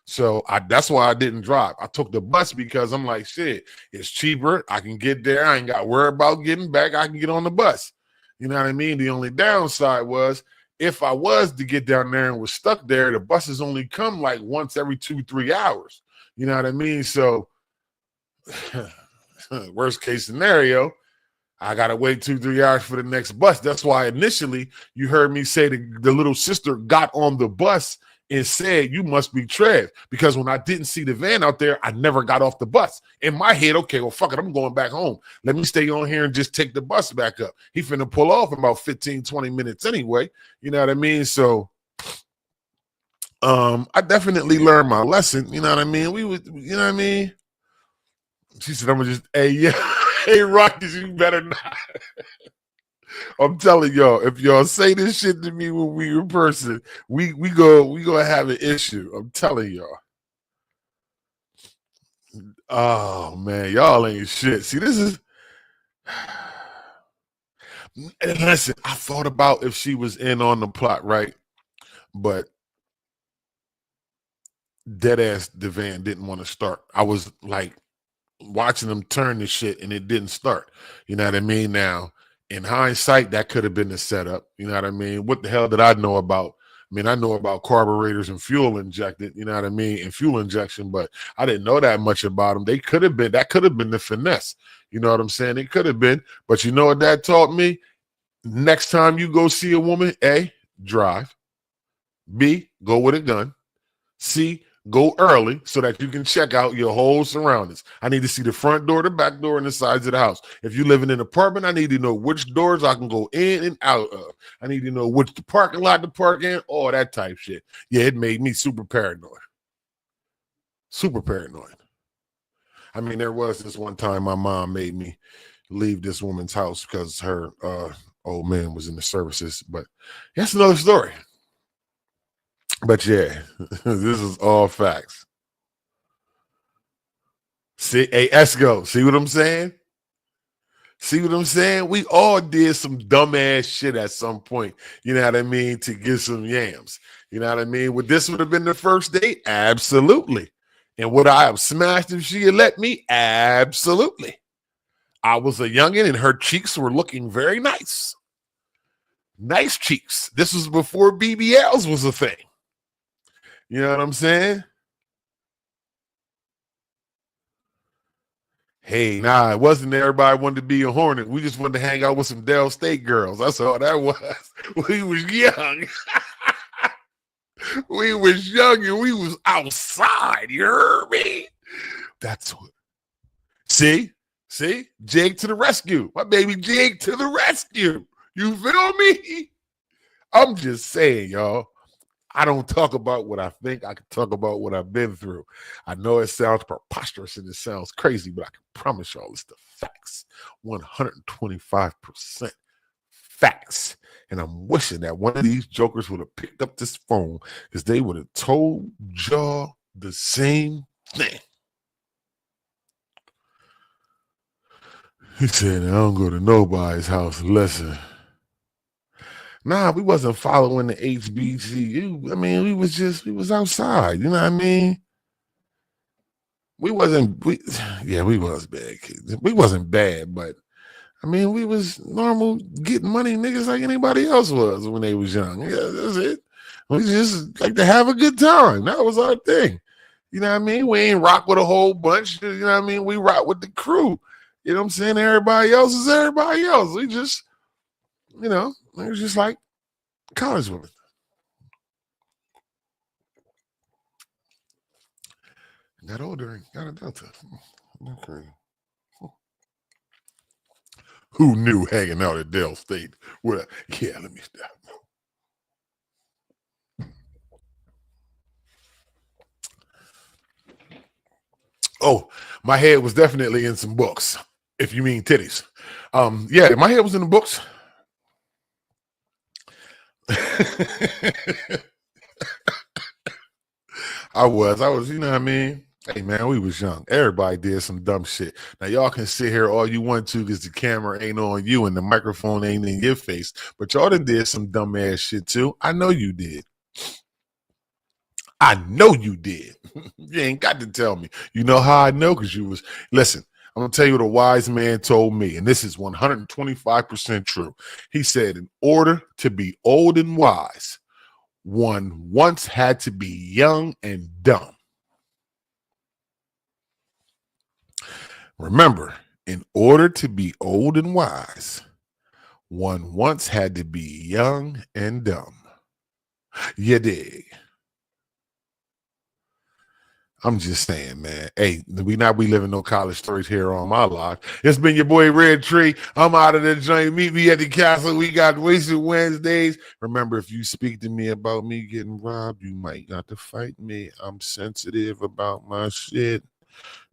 So that's why I didn't drive. I took the bus because I'm like, shit, it's cheaper. I can get there. I ain't got to worry about getting back. I can get on the bus. You know what I mean? The only downside was if I was to get down there and was stuck there, the buses only come like once every 2-3 hours. You know what I mean? So worst case scenario, I got to wait 2-3 hours for the next bus. That's why initially you heard me say the little sister got on the bus and said, you must be Trev. Because when I didn't see the van out there, I never got off the bus. In my head, okay, well, fuck it, I'm going back home. Let me stay on here and just take the bus back up. He finna pull off in about 15, 20 minutes anyway. You know what I mean? So I definitely learned my lesson. You know what I mean? We would, you know what I mean? She said, I'm gonna just, hey, yeah, hey, Rockies, you better not. I'm telling y'all, if y'all say this shit to me when we in person, we gonna have an issue. I'm telling y'all. Oh man, y'all ain't shit. See, this is and listen, I thought about if she was in on the plot, right? But dead ass the van didn't want to start. I was like watching them turn the shit and it didn't start. You know what I mean? Now, in hindsight, that could have been the setup. You know what I mean? What the hell did I know about I mean, I know about carburetors and fuel injected, you know what I mean, and fuel injection, but I didn't know that much about them. That could have been the finesse. You know what I'm saying? It could have been. But you know what that taught me? Next time you go see a woman, A, drive. B, go with a gun. C, go early so that you can check out your whole surroundings. I need to see the front door, the back door, and the sides of the house. If you live in an apartment, I need to know which doors I can go in and out of. I need to know which the parking lot to park in, all that type shit. Yeah, it made me super paranoid. Super paranoid. I mean, there was this one time my mom made me leave this woman's house because her old man was in the services, but that's another story. But yeah, this is all facts. See, hey, Esco, see what I'm saying? See what I'm saying? We all did some dumbass shit at some point, you know what I mean, to get some yams. You know what I mean? Would this have been the first date? Absolutely. And would I have smashed if she had let me? Absolutely. I was a youngin' and her cheeks were looking very nice. Nice cheeks. This was before BBLs was a thing. You know what I'm saying? Hey, nah, it wasn't everybody wanted to be a Hornet. We just wanted to hang out with some Dell State girls. That's all that was. We was young. We was young and we was outside. You heard me? That's what. See? Jake to the rescue. My baby Jake to the rescue. You feel me? I'm just saying, y'all. I don't talk about what I think. I can talk about what I've been through. I know it sounds preposterous and it sounds crazy, but I can promise y'all it's the facts. 125% facts. And I'm wishing that one of these jokers would have picked up this phone because they would have told y'all the same thing. He said, I don't go to nobody's house. Listen. Nah, we wasn't following the HBCU. I mean, we was outside. You know what I mean? We was bad kids. We wasn't bad, but I mean, we was normal getting money niggas like anybody else was when they was young. Yeah, that's it. We just like to have a good time. That was our thing. You know what I mean? We ain't rock with a whole bunch. You know what I mean? We rock with the crew. You know what I'm saying? Everybody else is everybody else. We just, you know, it was just like college women. Got older and got a Delta. Okay. Who knew hanging out at Dell State? Well, yeah, let me stop. Oh, my head was definitely in some books, if you mean titties. Yeah, my head was in the books. I was, you know what I mean? Hey, man, we was young. Everybody did some dumb shit. Now, y'all can sit here all you want to because the camera ain't on you and the microphone ain't in your face. But y'all done did some dumb ass shit, too. I know you did. I know you did. You ain't got to tell me. You know how I know? Because you was, listen, I'm going to tell you what a wise man told me, and this is 125% true. He said, in order to be old and wise, one once had to be young and dumb. Remember, in order to be old and wise, one once had to be young and dumb. You dig? I'm just saying, man. Hey, we not be living no college stories here on my life. It's been your boy Red Tree. I'm out of the joint. Meet me at the castle. We got Wasted Wednesdays. Remember, if you speak to me about me getting robbed, you might got to fight me. I'm sensitive about my shit.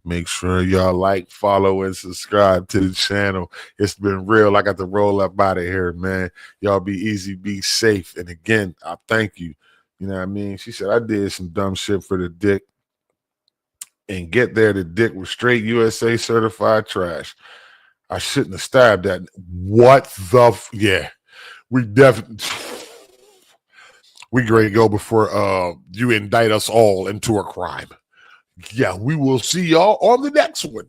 Make sure y'all like, follow, and subscribe to the channel. It's been real. I got to roll up out of here, man. Y'all be easy, be safe. And again, I thank you. You know what I mean? She said, I did some dumb shit for the dick. And get there, the dick was straight USA certified trash. I shouldn't have stabbed that. What the? Yeah, we definitely. We ready to go before you indict us all into a crime. Yeah, we will see y'all on the next one.